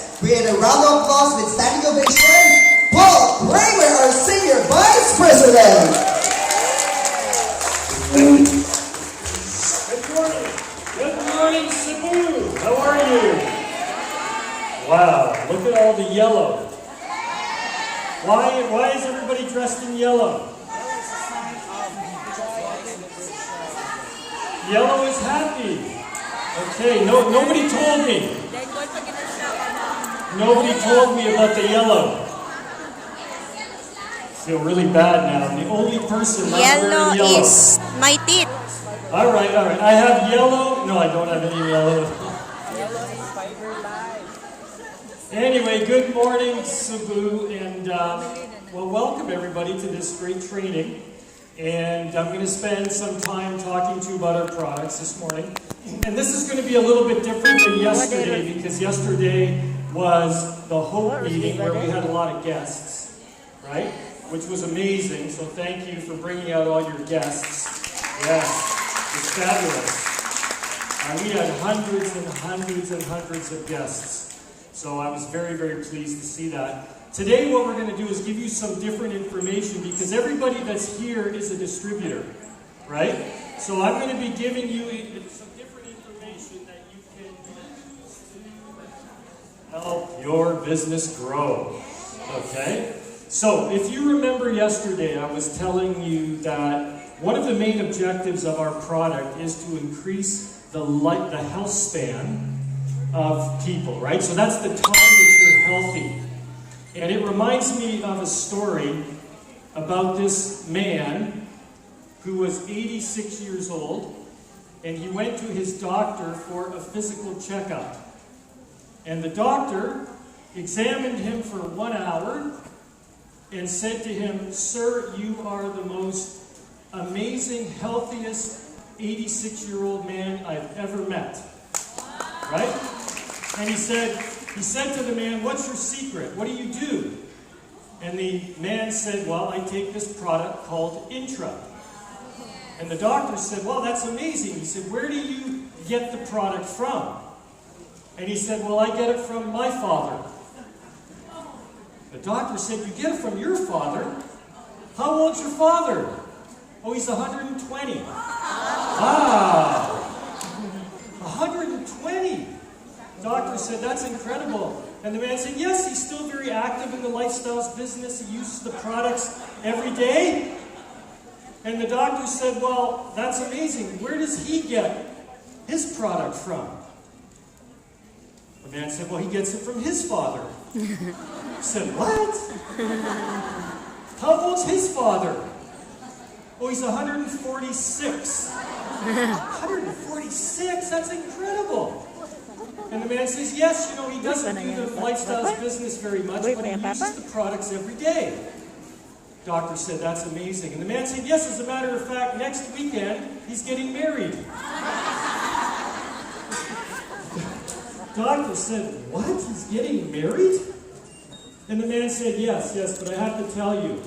Dhex. Create a round of applause with standing ovation. Paul Kramer, our Senior Vice President. Good morning. Good morning, Cebu. How are you? Wow, look at all the yellow. Why is everybody dressed in yellow? Yellow is happy. Okay, nobody told me. Nobody told me about the yellow. I feel really bad now. I'm the only person not wearing yellow. Yellow is my teeth. All right. I have yellow. No, I don't have any yellow. Anyway, good morning, Cebu, and well, welcome everybody to this great training. And I'm going to spend some time talking to you about our products this morning. And this is going to be a little bit different than yesterday, because yesterday was the Hope meeting where we had a lot of guests, right? Which was amazing. So thank you for bringing out all your guests. Yes, it's fabulous. We had hundreds and hundreds and hundreds of guests. So I was very, very pleased to see that. Today what we're going to do is give you some different information, because everybody that's here is a distributor, right? So I'm going to be giving you some different information that you can use to help your business grow, okay? So if you remember yesterday, I was telling you that one of the main objectives of our product is to increase the health span of people, right? So that's the time that you're healthy. And it reminds me of a story about this man who was 86 years old, and he went to his doctor for a physical checkup. And the doctor examined him for 1 hour and said to him, "Sir, you are the most amazing, healthiest 86-year-old man I've ever met." Right? And he said to the man, "What's your secret? What do you do?" And the man said, "Well, I take this product called Intra." And the doctor said, "Well, that's amazing." He said, "Where do you get the product from?" And he said, "Well, I get it from my father." The doctor said, "You get it from your father? How old's your father?" "Oh, he's 120. "Ah, 120. Doctor said, "That's incredible." And the man said, "Yes, he's still very active in the lifestyles business. He uses the products every day." And the doctor said, "Well, that's amazing. Where does he get his product from?" The man said, "Well, he gets it from his father." He said, "What? How old's his father?" "Oh, he's 146. 146? That's incredible." And the man says, "Yes, you know, he doesn't do the lifestyles business very much, but he uses the products every day." Doctor said, "That's amazing." And the man said, "Yes, as a matter of fact, next weekend, he's getting married." Doctor said, "What? He's getting married?" And the man said, yes, but I have to tell you,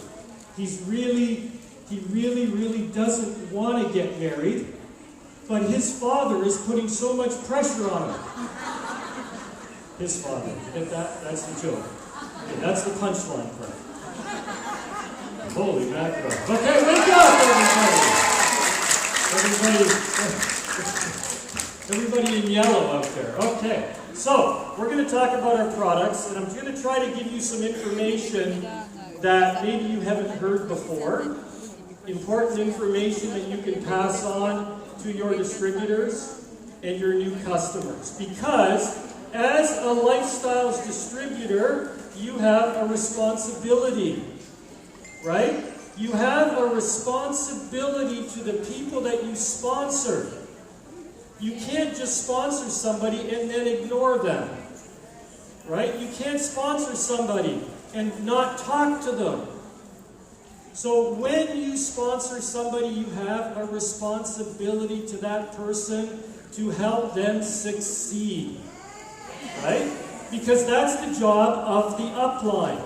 he really doesn't want to get married, but his father is putting so much pressure on him. His father. Get that? That's the joke. Okay, that's the punchline part. Holy mackerel. Okay, wake up, everybody in yellow out there. Okay, so we're going to talk about our products, and I'm going to try to give you some information that maybe you haven't heard before. Important information that you can pass on to your distributors and your new customers. Because as a lifestyles distributor, you have a responsibility, right? You have a responsibility to the people that you sponsor. You can't just sponsor somebody and then ignore them, right? You can't sponsor somebody and not talk to them. So when you sponsor somebody, you have a responsibility to that person to help them succeed, right? Because that's the job of the upline,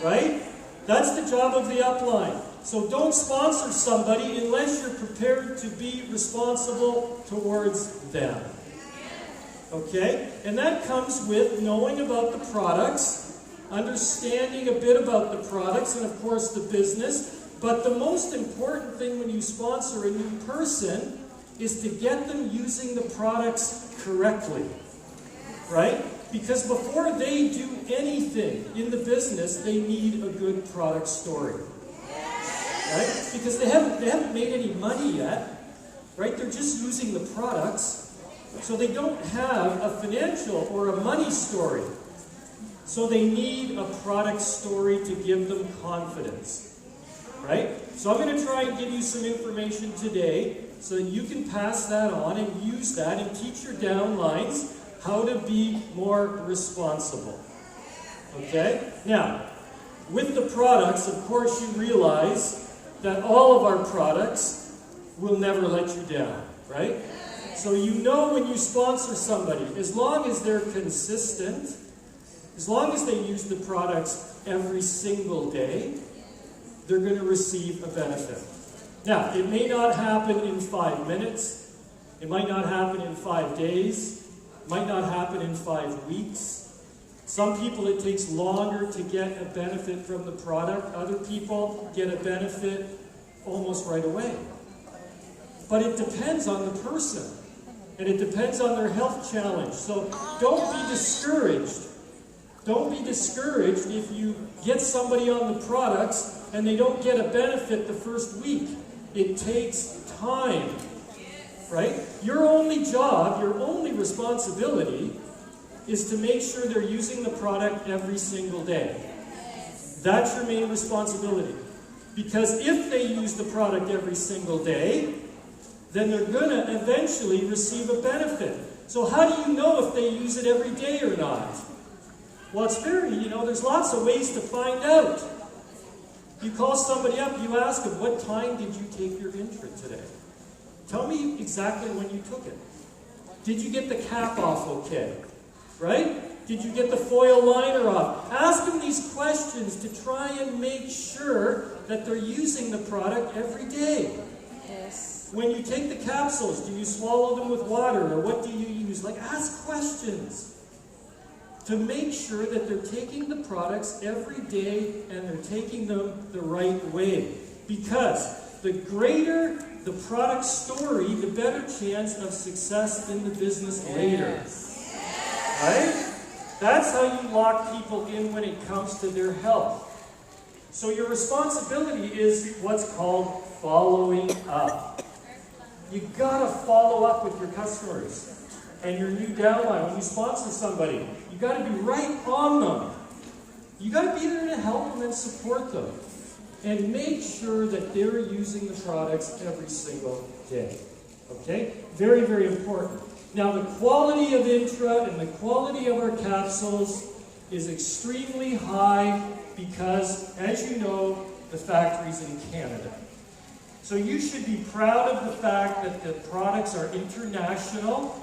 right? That's the job of the upline. So don't sponsor somebody unless you're prepared to be responsible towards them. Okay? And that comes with knowing about the products, understanding a bit about the products, and of course the business. But the most important thing when you sponsor a new person is to get them using the products correctly. Right? Because before they do anything in the business, they need a good product story. Right? Because they haven't made any money yet. Right? They're just using the products. So they don't have a financial or a money story. So they need a product story to give them confidence. Right? So I'm going to try and give you some information today so that you can pass that on and use that and teach your downlines how to be more responsible. Okay? Now, with the products, of course, you realize that all of our products will never let you down, right? So you know when you sponsor somebody, as long as they're consistent, as long as they use the products every single day, they're going to receive a benefit. Now, it may not happen in 5 minutes. It might not happen in 5 days. It might not happen in 5 weeks. Some people, it takes longer to get a benefit from the product. Other people get a benefit almost right away. But it depends on the person. And it depends on their health challenge. So don't be discouraged. Don't be discouraged if you get somebody on the products and they don't get a benefit the first week. It takes time. Right? Your only job, your only responsibility is to make sure they're using the product every single day. That's your main responsibility. Because if they use the product every single day, then they're going to eventually receive a benefit. So how do you know if they use it every day or not? Well, it's there's lots of ways to find out. You call somebody up, you ask them, what time did you take your Intra today? Tell me exactly when you took it. Did you get the cap off okay? Right? Did you get the foil liner off? Ask them these questions to try and make sure that they're using the product every day. Yes. When you take the capsules, do you swallow them with water, or what do you use? Ask questions to make sure that they're taking the products every day and they're taking them the right way. Because the greater the product story, the better chance of success in the business later. Right? That's how you lock people in when it comes to their health. So your responsibility is what's called following up. You gotta follow up with your customers and your new downline. When you sponsor somebody, you gotta be right on them. You gotta be there to help them and support them. And make sure that they're using the products every single day. Okay? Very, very important. Now, the quality of Intra and the quality of our capsules is extremely high because, as you know, the factory's in Canada. So you should be proud of the fact that the products are international.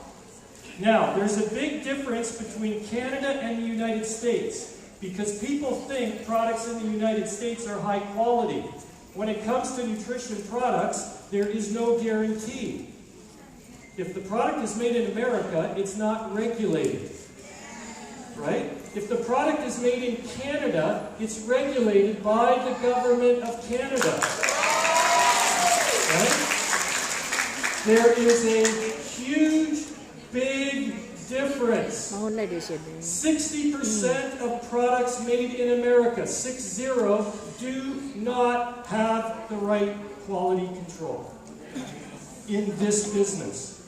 Now, there's a big difference between Canada and the United States because people think products in the United States are high quality. When it comes to nutrition products, there is no guarantee. If the product is made in America, it's not regulated. Right? If the product is made in Canada, it's regulated by the government of Canada. Right? There is a huge, big difference. 60% of products made in America, 60, do not have the right quality control in this business,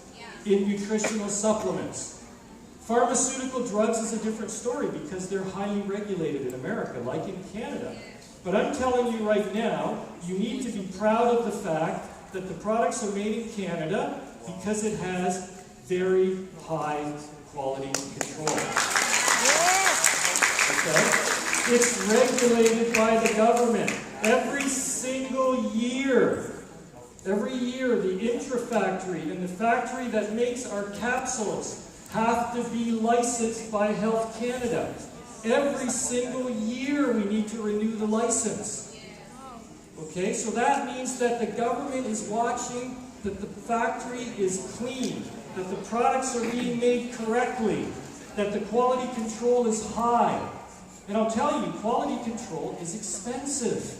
in nutritional supplements. Pharmaceutical drugs is a different story because they're highly regulated in America, like in Canada. But I'm telling you right now, you need to be proud of the fact that the products are made in Canada because it has very high quality control. Okay? It's regulated by the government. Every single year, the Intra factory and the factory that makes our capsules have to be licensed by Health Canada. Every single year we need to renew the license. Okay, so that means that the government is watching that the factory is clean, that the products are being made correctly, that the quality control is high. And I'll tell you, quality control is expensive,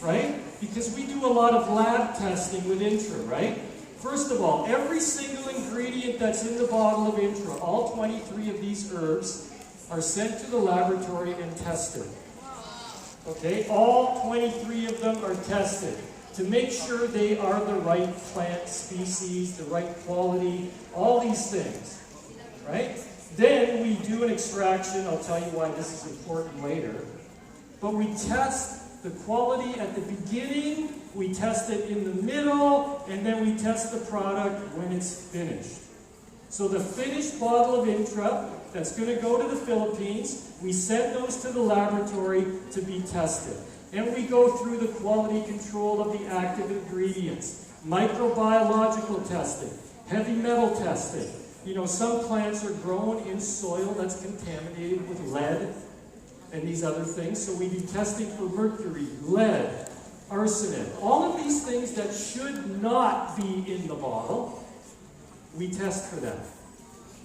right? Because we do a lot of lab testing with Intra, right? First of all, every single ingredient that's in the bottle of Intra, all 23 of these herbs, are sent to the laboratory and tested. Okay, all 23 of them are tested to make sure they are the right plant species, the right quality, all these things, right? Then we do an extraction. I'll tell you why this is important later. But we test the quality at the beginning, we test it in the middle, and then we test the product when it's finished. So the finished bottle of Intra that's going to go to the Philippines, we send those to the laboratory to be tested. And we go through the quality control of the active ingredients, microbiological testing, heavy metal testing. You know, some plants are grown in soil that's contaminated with lead and these other things. So we do testing for mercury, lead, arsenic. All of these things that should not be in the bottle, we test for them.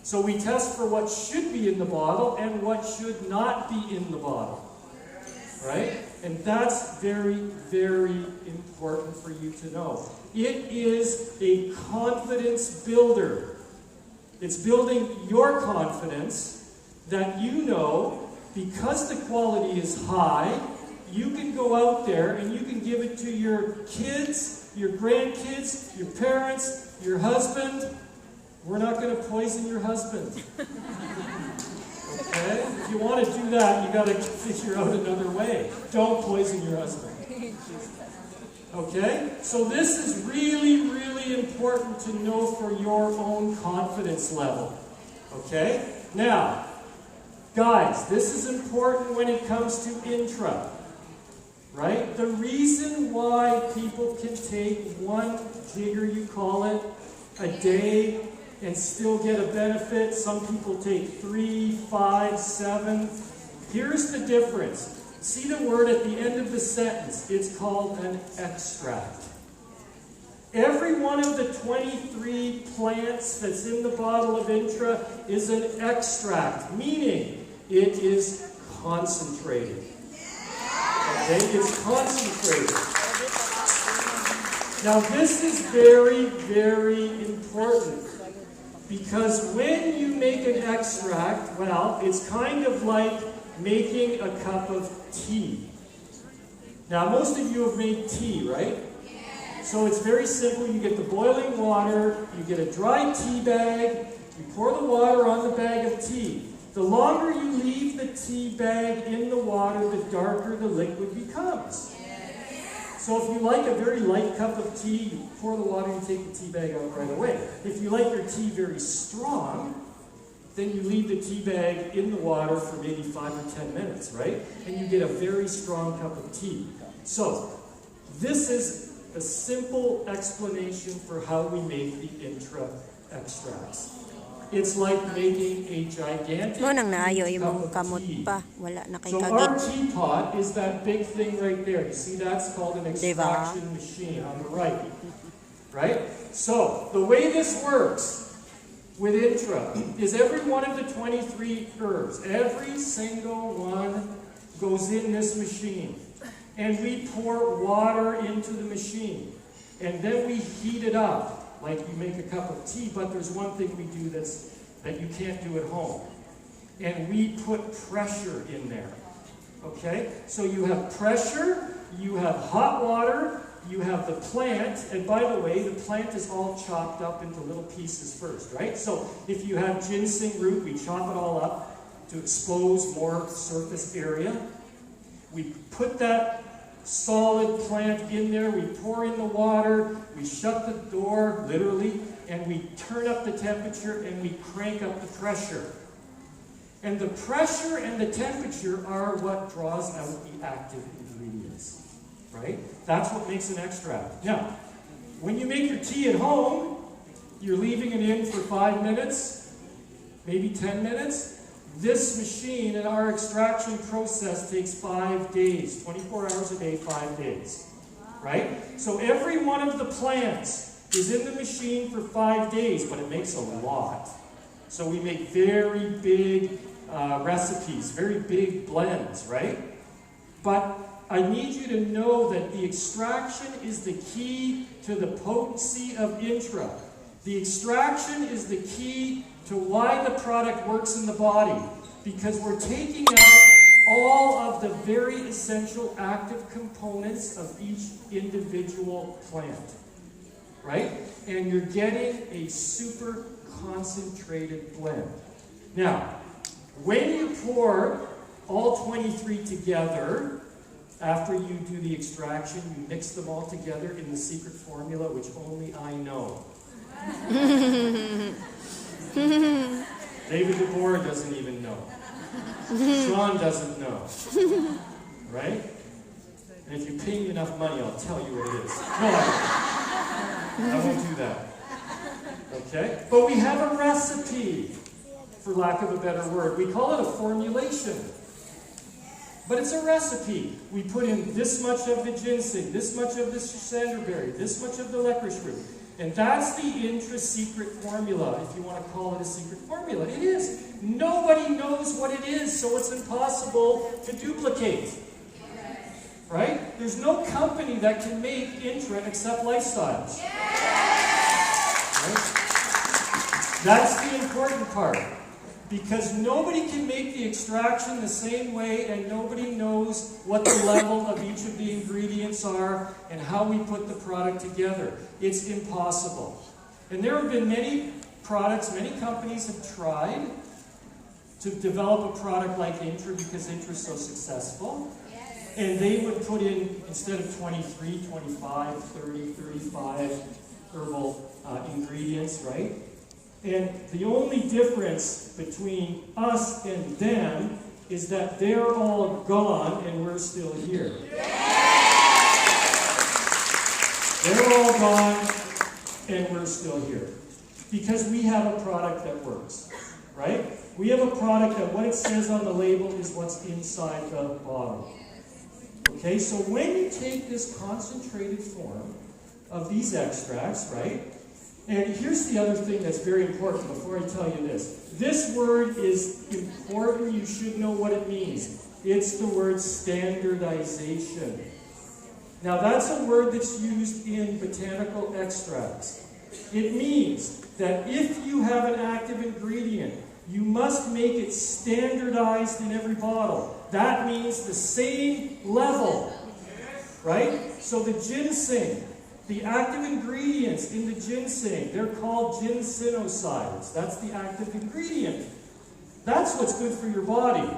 So we test for what should be in the bottle and what should not be in the bottle. Right? And that's very, very important for you to know. It is a confidence builder. It's building your confidence that you know, because the quality is high, you can go out there and you can give it to your kids, your grandkids, your parents, your husband. We're not going to poison your husband. Okay? If you want to do that, you got to figure out another way. Don't poison your husband. Okay? So this is really, really important to know for your own confidence level. Okay? Now, guys, this is important when it comes to Intra. Right? The reason why people can take one jigger, you call it, a day and still get a benefit. Some people take 3, 5, 7. Here's the difference. See the word at the end of the sentence. It's called an extract. Every one of the 23 plants that's in the bottle of Intra is an extract, meaning it is concentrated. Okay, it's concentrated. Now this is very, very important. Because when you make an extract, well, it's kind of like making a cup of tea. Now, most of you have made tea, right? So it's very simple. You get the boiling water, you get a dry tea bag, you pour the water on the bag of tea. The longer you leave the tea bag in the water, the darker the liquid becomes. So if you like a very light cup of tea, you pour the water and take the tea bag out right away. If you like your tea very strong, then you leave the tea bag in the water for maybe 5 or 10 minutes, right? And you get a very strong cup of tea. So this is a simple explanation for how we make the Intra extracts. It's like making a gigantic cup of tea. So our teapot is that big thing right there. You see, that's called an extraction machine on the right. Right? So the way this works with Intra is every one of the 23 herbs, every single one goes in this machine. And we pour water into the machine. And then we heat it up. Like you make a cup of tea, but there's one thing we do that you can't do at home. And we put pressure in there. Okay? So you have pressure, you have hot water, you have the plant, and by the way, the plant is all chopped up into little pieces first, right? So if you have ginseng root, we chop it all up to expose more surface area. We put that solid plant in there, we pour in the water, we shut the door, literally, and we turn up the temperature and we crank up the pressure. And the pressure and the temperature are what draws out the active ingredients, right? That's what makes an extract. Now, when you make your tea at home, you're leaving it in for 5 minutes, maybe 10 minutes. This machine and our extraction process takes 5 days, 24 hours a day, 5 days, right? So every one of the plants is in the machine for 5 days, but it makes a lot. So we make very big recipes, very big blends, right? But I need you to know that the extraction is the key to the potency of Intra. The extraction is the key to why the product works in the body, because we're taking out all of the very essential active components of each individual plant, right? And you're getting a super concentrated blend. Now, when you pour all 23 together, after you do the extraction, you mix them all together in the secret formula, which only I know. David DeBoer doesn't even know. Sean doesn't know. Right? And if you pay me enough money, I'll tell you what it is. No, I won't do that. Okay? But we have a recipe, for lack of a better word. We call it a formulation. But it's a recipe. We put in this much of the ginseng, this much of the sanderberry, this much of the licorice root. And that's the Intra secret formula, if you want to call it a secret formula. It is. Nobody knows what it is, so it's impossible to duplicate. Right? There's no company that can make Intra except Lifestyles. Right? That's the important part. Because nobody can make the extraction the same way, and nobody knows what the level of each of the ingredients are and how we put the product together. It's impossible. And there have been many products, many companies have tried to develop a product like Intra because Intra is so successful. And they would put in, instead of 23, 25, 30, 35 herbal ingredients, right? And the only difference between us and them is that they're all gone and we're still here. They're all gone and we're still here. Because we have a product that works, right? We have a product that what it says on the label is what's inside the bottle. Okay, so when you take this concentrated form of these extracts, right? And here's the other thing that's very important before I tell you this. This word is important. You should know what it means. It's the word standardization. Now, that's a word that's used in botanical extracts. It means that if you have an active ingredient, you must make it standardized in every bottle. That means the same level, right? So the ginseng, the active ingredients in the ginseng, they're called ginsenosides. That's the active ingredient. That's what's good for your body.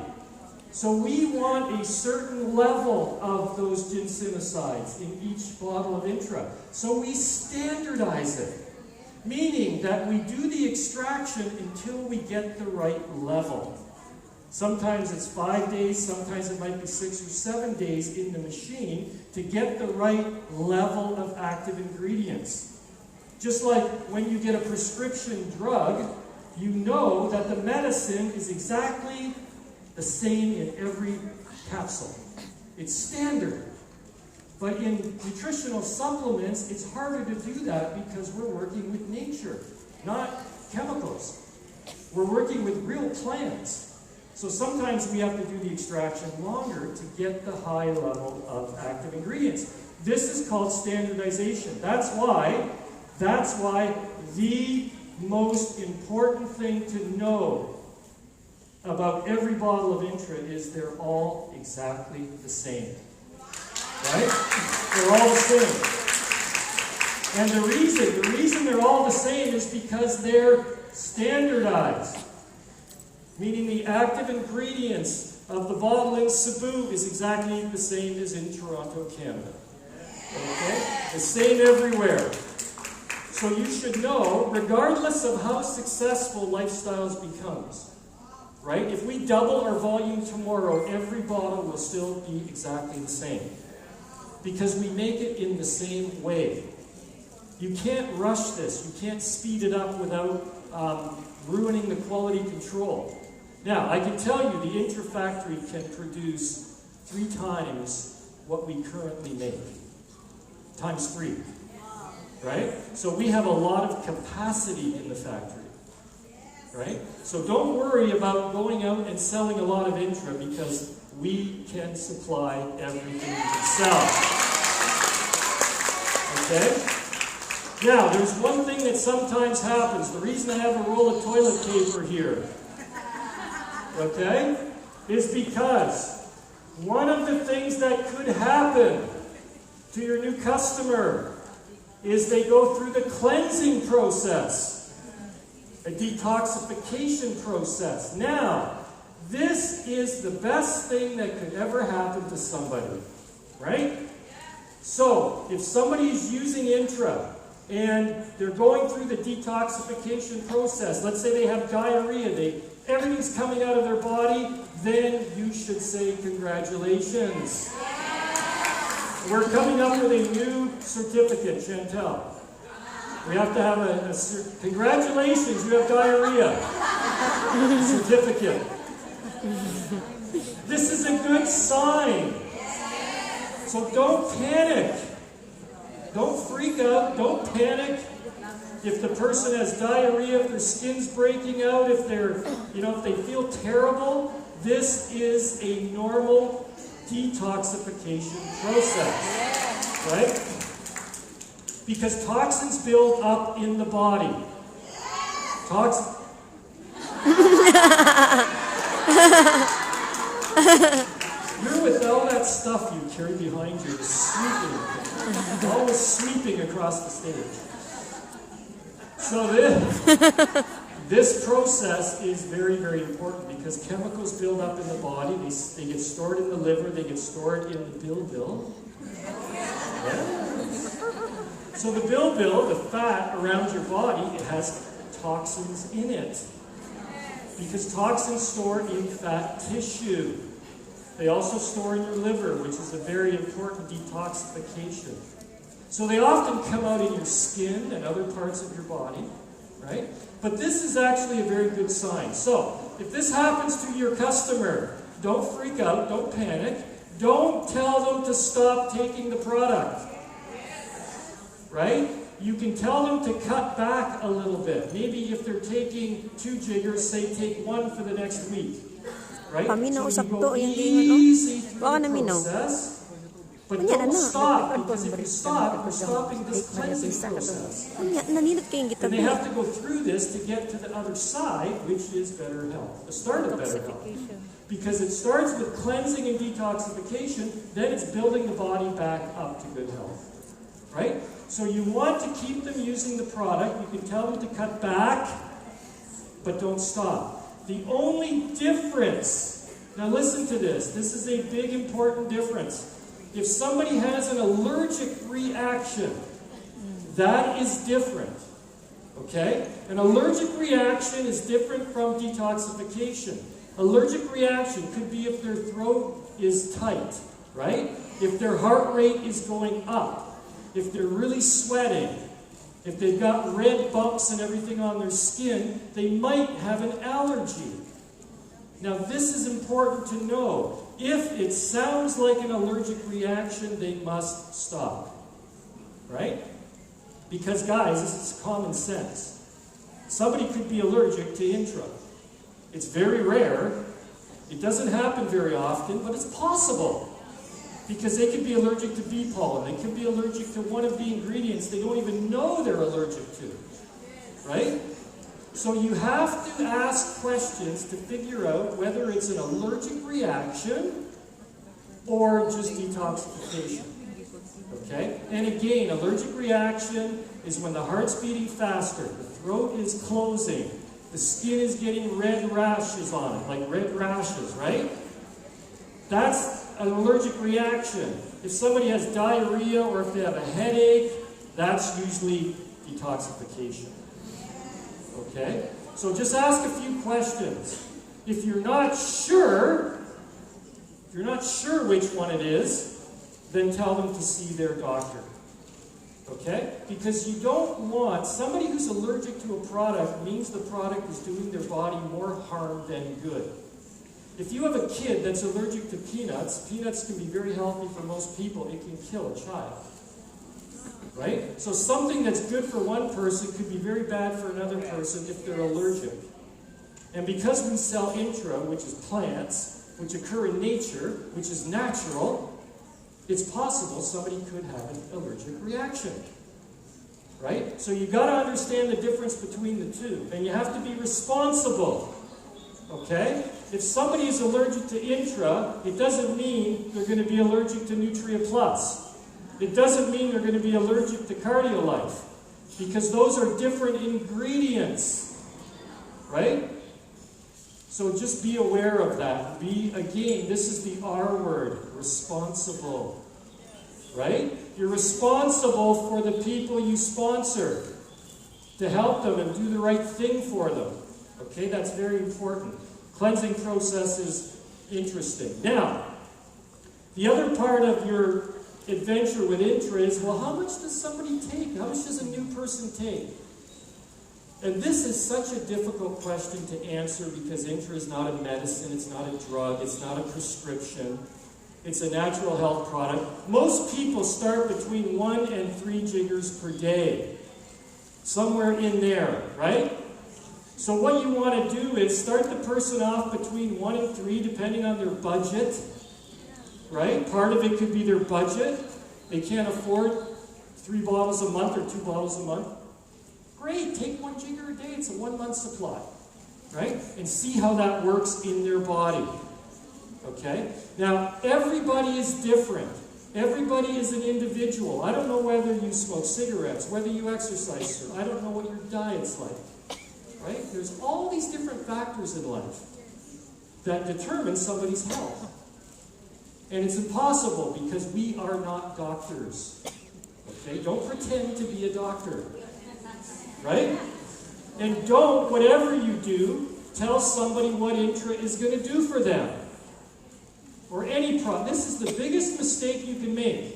So we want a certain level of those ginsenosides in each bottle of Intra. So we standardize it, meaning that we do the extraction until we get the right level. Sometimes it's 5 days, sometimes it might be 6 or 7 days in the machine to get the right level of active ingredients. Just like when you get a prescription drug, you know that the medicine is exactly the same in every capsule. It's standard. But in nutritional supplements, it's harder to do that because we're working with nature, not chemicals. We're working with real plants. So sometimes we have to do the extraction longer to get the high level of active ingredients. This is called standardization. That's why the most important thing to know about every bottle of Intra is they're all exactly the same. Right? They're all the same. And the reason they're all the same is because they're standardized. Meaning the active ingredients of the bottle in Cebu is exactly the same as in Toronto, Canada. Okay? The same everywhere. So you should know, regardless of how successful Lifestyles becomes, right? If we double our volume tomorrow, every bottle will still be exactly the same. Because we make it in the same way. You can't rush this. You can't speed it up without ruining the quality control. Now, I can tell you the Intra factory can produce 3 times what we currently make. Times 3. right? So we have a lot of capacity in the factory, right? So don't worry about going out and selling a lot of Intra because we can supply everything we can sell. Okay? Now, there's one thing that sometimes happens. The reason I have a roll of toilet paper here, okay, is because one of the things that could happen to your new customer is they go through the cleansing process, a detoxification process. Now, this is the best thing that could ever happen to somebody, right? So, if somebody is using Intra and they're going through the detoxification process, let's say they have diarrhea, everything's coming out of their body, then you should say congratulations. We're coming up with a new certificate, Chantel. We have to have congratulations, you have diarrhea. Certificate. This is a good sign. So don't panic. Don't freak out. Don't panic. If the person has diarrhea, if their skin's breaking out, if they feel terrible, this is a normal detoxification process, right? Because toxins build up in the body. You're with all that stuff you carry behind you, always sweeping across the stage. So this process is very, very important because chemicals build up in the body. They get stored in the liver. They get stored in the bilbil. Yeah. So the bilbil, the fat around your body, it has toxins in it. Because toxins store in fat tissue. They also store in your liver, which is a very important detoxification. So they often come out in your skin and other parts of your body, right? But this is actually a very good sign. So, if this happens to your customer, don't freak out, don't panic. Don't tell them to stop taking the product, right? You can tell them to cut back a little bit. Maybe if they're taking 2 jiggers, say take 1 for the next week, right? So you go easy through the process. But don't stop, because if you stop, you're stopping this cleansing process. And they have to go through this to get to the other side, which is better health, the start of better health. Because it starts with cleansing and detoxification, then it's building the body back up to good health. Right? So you want to keep them using the product. You can tell them to cut back, but don't stop. The only difference, now listen to this, this is a big important difference. If somebody has an allergic reaction, that is different. Okay? An allergic reaction is different from detoxification. Allergic reaction could be if their throat is tight, right? If their heart rate is going up, if they're really sweating, if they've got red bumps and everything on their skin, they might have an allergy. Now this is important to know. If it sounds like an allergic reaction, they must stop. Right? Because guys, this is common sense. Somebody could be allergic to Intra. It's very rare. It doesn't happen very often, but it's possible. Because they could be allergic to bee pollen. They could be allergic to one of the ingredients they don't even know they're allergic to. Right? So you have to ask questions to figure out whether it's an allergic reaction or just detoxification. Okay? And again, allergic reaction is when the heart's beating faster, the throat is closing, the skin is getting red rashes on it, like red rashes, right? That's an allergic reaction. If somebody has diarrhea or if they have a headache, that's usually detoxification. Okay? So just ask a few questions. If you're not sure which one it is, then tell them to see their doctor. Okay? Because you don't want, somebody who's allergic to a product means the product is doing their body more harm than good. If you have a kid that's allergic to peanuts, peanuts can be very healthy for most people. It can kill a child. right? So something that's good for one person could be very bad for another person if they're allergic. And because we sell Intra, which is plants, which occur in nature, which is natural, it's possible somebody could have an allergic reaction. Right? So you've got to understand the difference between the two. And you have to be responsible. Okay? If somebody is allergic to Intra, it doesn't mean they're going to be allergic to Nutria Plus. It doesn't mean they're going to be allergic to Cardiolife. Because those are different ingredients. Right? So just be aware of that. Again, this is the R word, responsible. Right? You're responsible for the people you sponsor to help them and do the right thing for them. Okay, that's very important. Cleansing process is interesting. Now, the other part of your adventure with Intra is, well, how much does somebody take? How much does a new person take? And this is such a difficult question to answer because Intra is not a medicine, it's not a drug, it's not a prescription. It's a natural health product. Most people start between 1 and 3 jiggers per day. Somewhere in there, right? So what you want to do is start the person off between 1 and 3, depending on their budget. Right? Part of it could be their budget. They can't afford 3 bottles a month or 2 bottles a month. Great, take 1 jigger a day. It's a 1-month supply. Right? And see how that works in their body. Okay? Now, everybody is different. Everybody is an individual. I don't know whether you smoke cigarettes, whether you exercise, or I don't know what your diet's like. Right? There's all these different factors in life that determine somebody's health. And it's impossible because we are not doctors. Okay? Don't pretend to be a doctor. Right? And don't, whatever you do, tell somebody what Intra is going to do for them. Or any product. This is the biggest mistake you can make.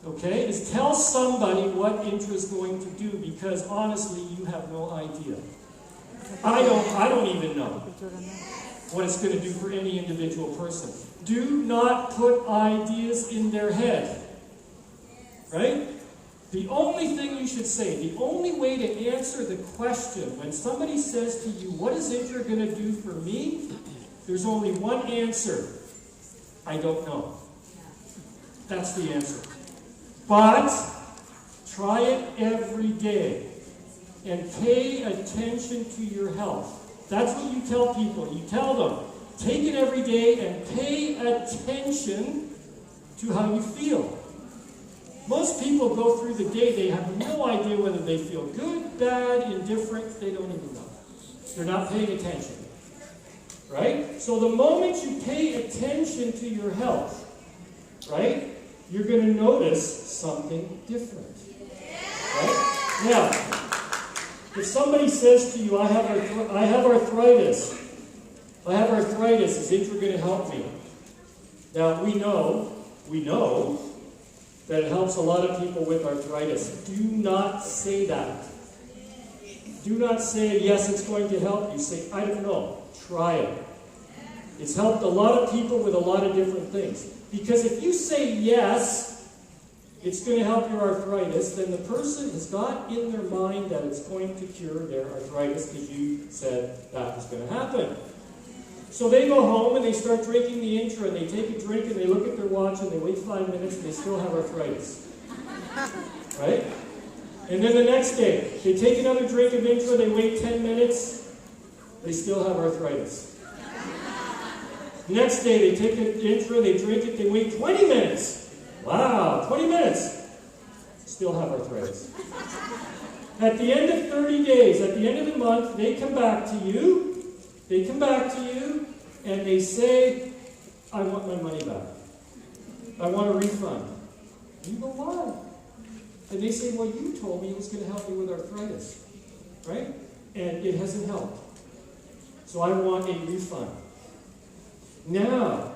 Okay? Is tell somebody what Intra is going to do because honestly you have no idea. I don't even know what it's going to do for any individual person. Do not put ideas in their head. Right? The only thing you should say, the only way to answer the question when somebody says to you, what is Intra going to do for me? There's only one answer. I don't know. That's the answer. But try it every day and pay attention to your health. That's what you tell people. You tell them, take it every day and pay attention to how you feel. Most people go through the day, they have no idea whether they feel good, bad, indifferent, they don't even know. They're not paying attention. Right? So the moment you pay attention to your health, right, you're going to notice something different. Right? Now, if somebody says to you, I have arthritis. I have arthritis. Is Intra going to help me? Now, we know that it helps a lot of people with arthritis. Do not say that. Do not say, yes, it's going to help you. Say, I don't know. Try it. It's helped a lot of people with a lot of different things. Because if you say yes, it's going to help your arthritis, then the person has got in their mind that it's going to cure their arthritis because you said that was going to happen. So they go home and they start drinking the Intra and they take a drink and they look at their watch and they wait 5 minutes and they still have arthritis. Right? And then the next day, they take another drink of Intra, they wait 10 minutes, they still have arthritis. Next day, they take an Intra, they drink it, they wait 20 minutes. Wow, 20 minutes. Still have arthritis. At the end of 30 days, at the end of the month, they come back to you, and they say, I want my money back. I want a refund. You go, why? And they say, well, you told me it was going to help me with arthritis. Right? And it hasn't helped. So I want a refund. Now,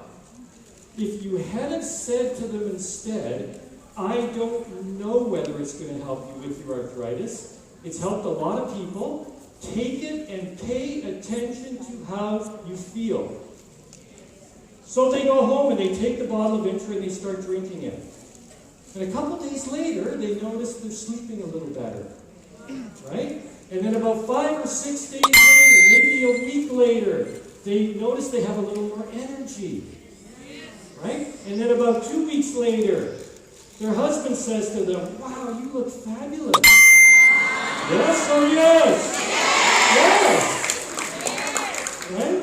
if you hadn't said to them instead, I don't know whether it's going to help you with your arthritis. It's helped a lot of people. Take it and pay attention to how you feel. So they go home and they take the bottle of Intra and they start drinking it. And a couple days later, they notice they're sleeping a little better. Right? And then about 5 or 6 days later, maybe a week later, they notice they have a little more energy. Right? And then about 2 weeks later, their husband says to them, "Wow, you look fabulous." Yes or yes? Yes. Right?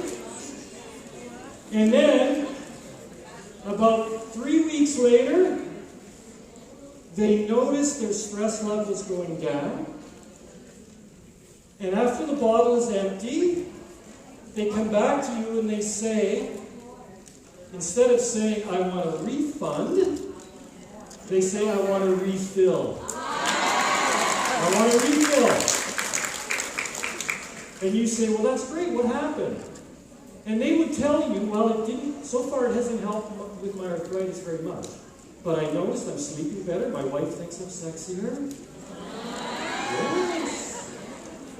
And then, about 3 weeks later, they notice their stress levels going down. And after the bottle is empty, they come back to you and they say, instead of saying, "I want a refund," they say, "I want a refill." I want a refill. And you say, "Well, that's great. What happened?" And they would tell you, "Well, it didn't, so far it hasn't helped with my arthritis very much. But I noticed I'm sleeping better. My wife thinks I'm sexier. Yes.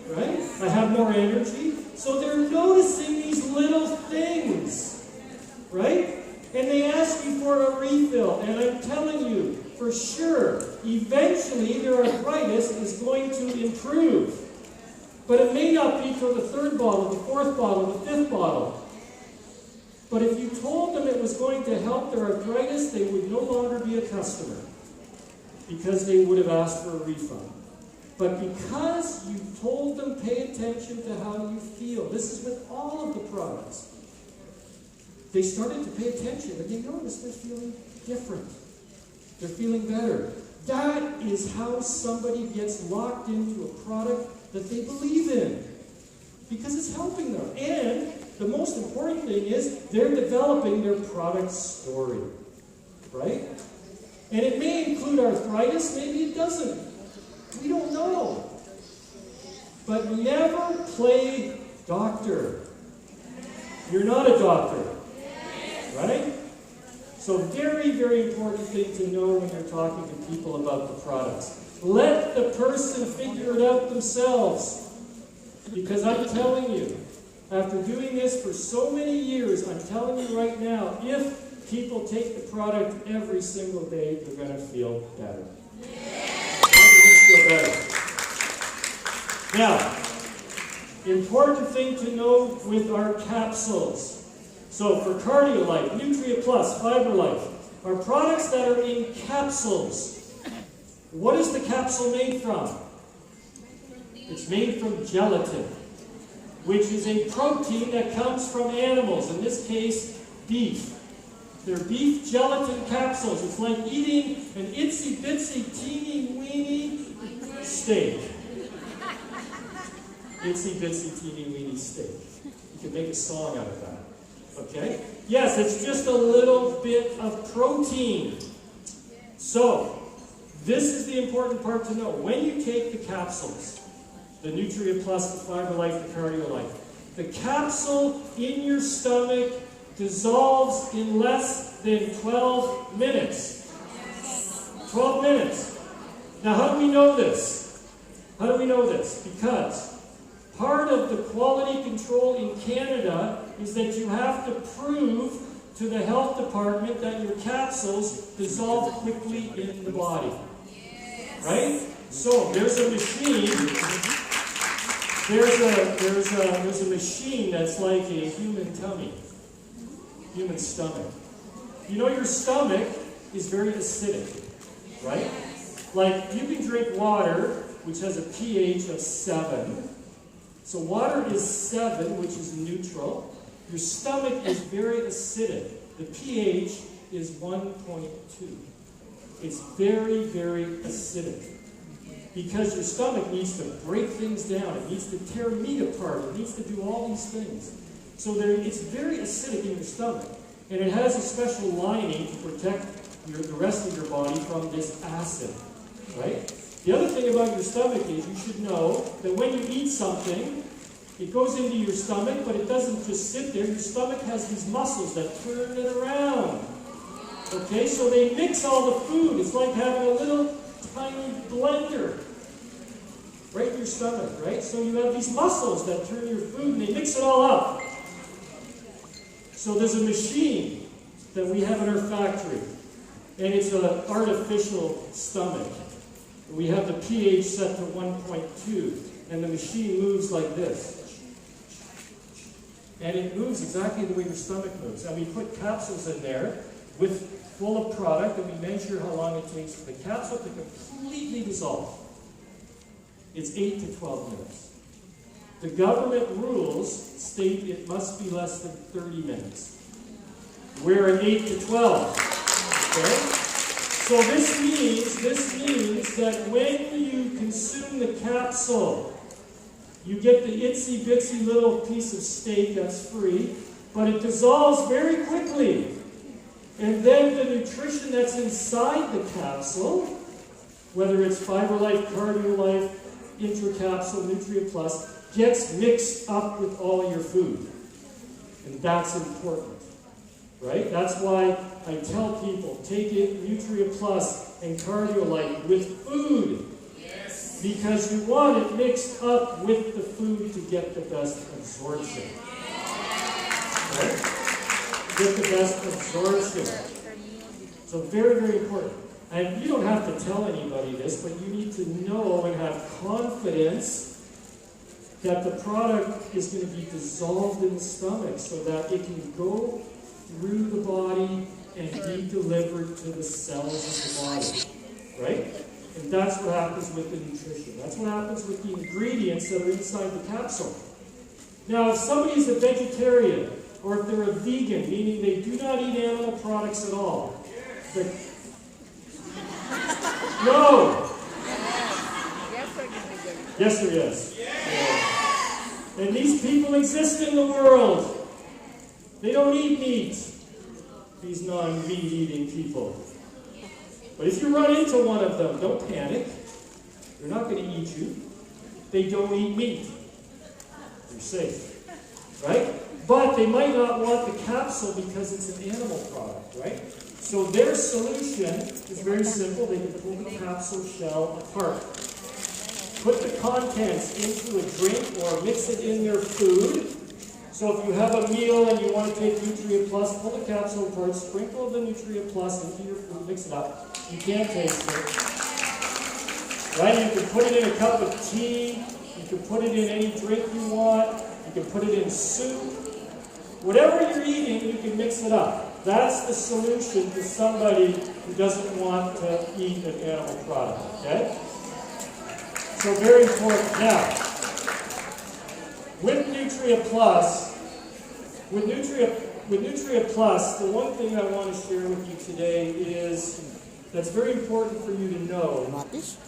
Right? I have more energy." So they're noticing these little things. Right? And they ask you for a refill. And I'm telling you, for sure, eventually their arthritis is going to improve. But it may not be till the 3rd bottle, the 4th bottle, the 5th bottle. But if you told them it was going to help their arthritis, they would no longer be a customer, because they would have asked for a refund. But because you told them, pay attention to how you feel. This is with all of the products. They started to pay attention, and they noticed they're feeling different. They're feeling better. That is how somebody gets locked into a product that they believe in, because it's helping them. And the most important thing is they're developing their product story, right? And it may include arthritis, maybe it doesn't. We don't know. But never play doctor. You're not a doctor, right? So very, very important thing to know when you're talking to people about the products. Let the person figure it out themselves. Because I'm telling you, after doing this for so many years, I'm telling you right now, if people take the product every single day, they're going to feel better. They're going to feel better. Now, important thing to know with our capsules. So for Cardiolife, Nutria Plus, Fibrelife, are products that are in capsules. What is the capsule made from? It's made from gelatin, which is a protein that comes from animals, in this case, beef. They're beef gelatin capsules. It's like eating an itsy bitsy teeny weeny steak. Itsy bitsy teeny weeny steak. You can make a song out of that. Okay? Yes, it's just a little bit of protein. So, this is the important part to know. When you take the capsules, the Nutria Plus, the Fibrelife, the Cardiolife, the capsule in your stomach dissolves in less than 12 minutes. 12 minutes. Now, how do we know this? How do we know this? Because part of the quality control in Canada is that you have to prove to the health department that your capsules dissolve quickly in the body. Right? So, there's a machine. There's a machine that's like a human tummy. Human stomach. You know, your stomach is very acidic, right? Like, you can drink water, which has a pH of 7. So water is 7, which is neutral. Your stomach is very acidic. The pH is 1.2. It's very, very acidic. Because your stomach needs to break things down. It needs to tear meat apart. It needs to do all these things. So it's very acidic in your stomach. And it has a special lining to protect the rest of your body from this acid. Right? The other thing about your stomach is you should know that when you eat something, it goes into your stomach, but it doesn't just sit there. Your stomach has these muscles that turn it around. Okay? So they mix all the food. It's like having a little tiny blender right in your stomach, right? So you have these muscles that turn your food and they mix it all up. So there's a machine that we have in our factory And it's an artificial stomach. We have the pH set to 1.2, and the machine moves like this. And it moves exactly the way your stomach moves. And we put capsules in there full of product, and we measure how long it takes for the capsule to completely dissolve. It's 8 to 12 minutes. The government rules state it must be less than 30 minutes. We're at 8 to 12. Okay? So this means that when you consume the capsule, you get the itsy bitsy little piece of steak that's free, but it dissolves very quickly. And then the nutrition that's inside the capsule, whether it's Fibrelife, Cardiolife, Intra capsule, Nutria Plus, gets mixed up with all your food. And that's important, right? That's why I tell people, take it Nutria Plus and Cardiolife with food. Yes. Because you want it mixed up with the food to get the best absorption. Right? Get the best absorption. So very, very important. And you don't have to tell anybody this, but you need to know and have confidence that the product is going to be dissolved in the stomach so that it can go through the body and be delivered to the cells of the body. Right? And that's what happens with the nutrition. That's what happens with the ingredients that are inside the capsule. Now, if somebody is a vegetarian, or if they're a vegan, meaning they do not eat animal products at all. No! Yes or yes? Yeah. And these people exist in the world. They don't eat meat, these non-meat eating people. But if you run into one of them, don't panic. They're not going to eat you. They don't eat meat. You're safe. Right? But they might not want the capsule because it's an animal product, right? So their solution is very simple. They can pull the capsule shell apart. Put the contents into a drink or mix it in their food. So if you have a meal and you want to take Nutria Plus, pull the capsule apart, sprinkle the Nutria Plus into your food, mix it up. You can't taste it. Right? You can put it in a cup of tea. You can put it in any drink you want. You can put it in soup. Whatever you're eating, you can mix it up. That's the solution to somebody who doesn't want to eat an animal product. Okay? So very important. Now, with Nutria Plus, the one thing I want to share with you today is that's very important for you to know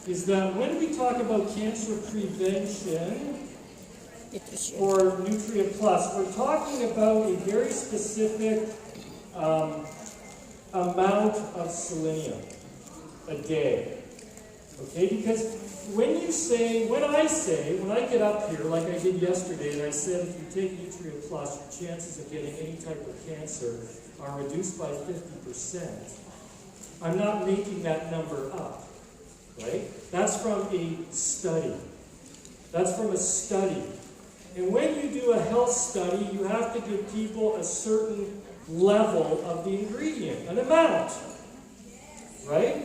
is that when we talk about cancer prevention for Nutria Plus, we're talking about a very specific amount of selenium a day. Okay, because when I get up here, like I did yesterday, and I said if you take Nutria Plus, your chances of getting any type of cancer are reduced by 50%. I'm not making that number up, right? That's from a study. That's from a study. And when you do a health study, you have to give people a certain level of the ingredient, an amount, right?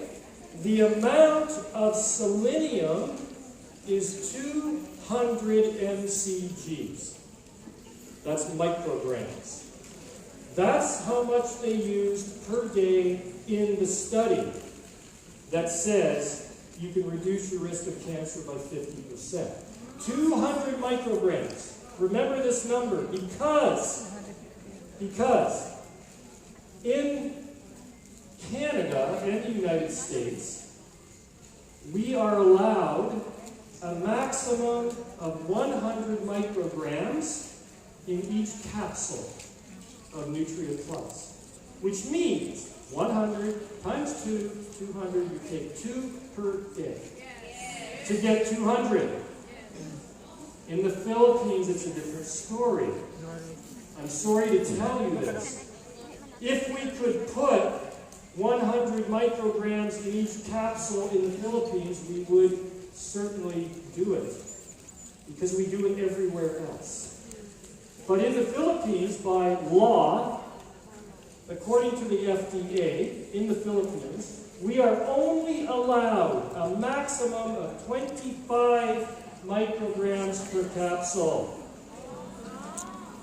The amount of selenium is 200 mcgs. That's micrograms. That's how much they used per day in the study that says you can reduce your risk of cancer by 50%. 200 micrograms. Remember this number because in Canada and the United States, we are allowed a maximum of 100 micrograms in each capsule of Nutria Plus, which means 100 times 2, 200, you take 2 per day to get 200. In the Philippines, it's a different story. I'm sorry to tell you this. If we could put 100 micrograms in each capsule in the Philippines, we would certainly do it, because we do it everywhere else. But in the Philippines, by law, according to the FDA in the Philippines, we are only allowed a maximum of 25 micrograms per capsule.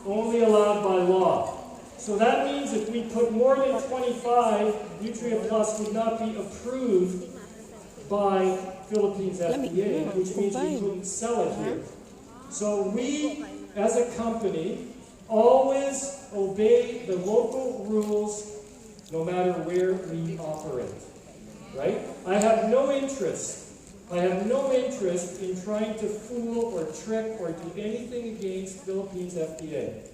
Only allowed by law. So that means if we put more than 25, Nutria Plus would not be approved by Philippines FDA, which means we couldn't sell it here. So we, as a company, always obey the local rules no matter where we operate. Right? I have no interest in trying to fool or trick or do anything against Philippines FDA.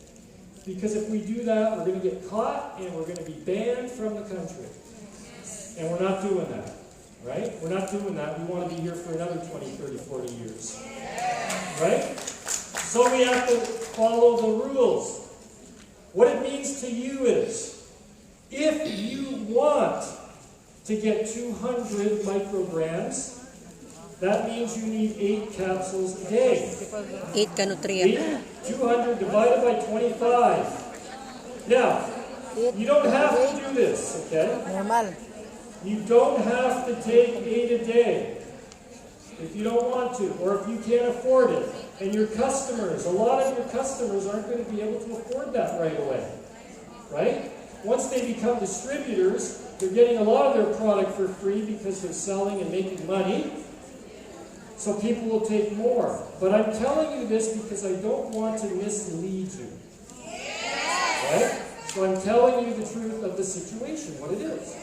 Because if we do that, we're going to get caught and we're going to be banned from the country. And we're not doing that. Right? We're not doing that. We want to be here for another 20, 30, 40 years. Right? So we have to follow the rules. What it means to you is, if you want to get 200 micrograms, that means you need 8 capsules a day. 8 ka Nutria. 200 divided by 25. Now, you don't have to do this, okay? Normal. You don't have to take 8 a day if you don't want to, or if you can't afford it. And your customers, a lot of your customers aren't going to be able to afford that right away. Right? Once they become distributors, they're getting a lot of their product for free because they're selling and making money. So people will take more. But I'm telling you this because I don't want to mislead you. Right? So I'm telling you the truth of the situation, what it is.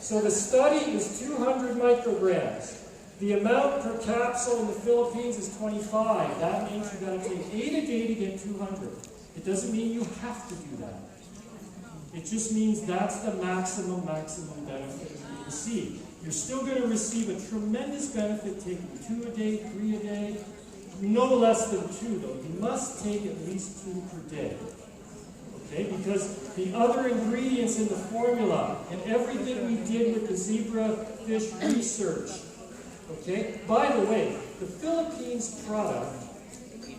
So the study is 200 micrograms. The amount per capsule in the Philippines is 25. That means you've got to take 8 a day to get 200. It doesn't mean you have to do that. It just means that's the maximum benefit you receive. You're still going to receive a tremendous benefit taking 2 a day, 3 a day. No less than 2 though. You must take at least 2 per day. Okay? Because the other ingredients in the formula and everything we did with the zebrafish research. Okay? By the way, the Philippines product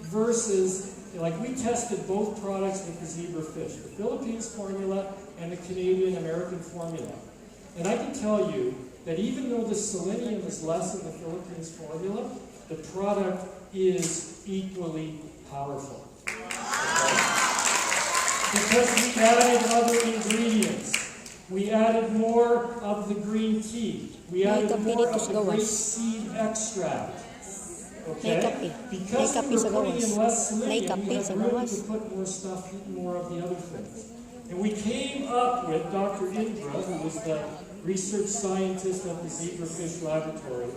versus, like we tested both products with the zebrafish, the Philippines formula and the Canadian-American formula. And I can tell you that even though the selenium is less in the Philippines formula, the product is equally powerful. Okay? Because we added other ingredients. We added more of the green tea. We added more of the grape seed extract. Okay? Because we were putting in less selenium, we had room to put more stuff, more of the other things. And we came up with Dr. Intra, who was the research scientist at the zebrafish laboratory,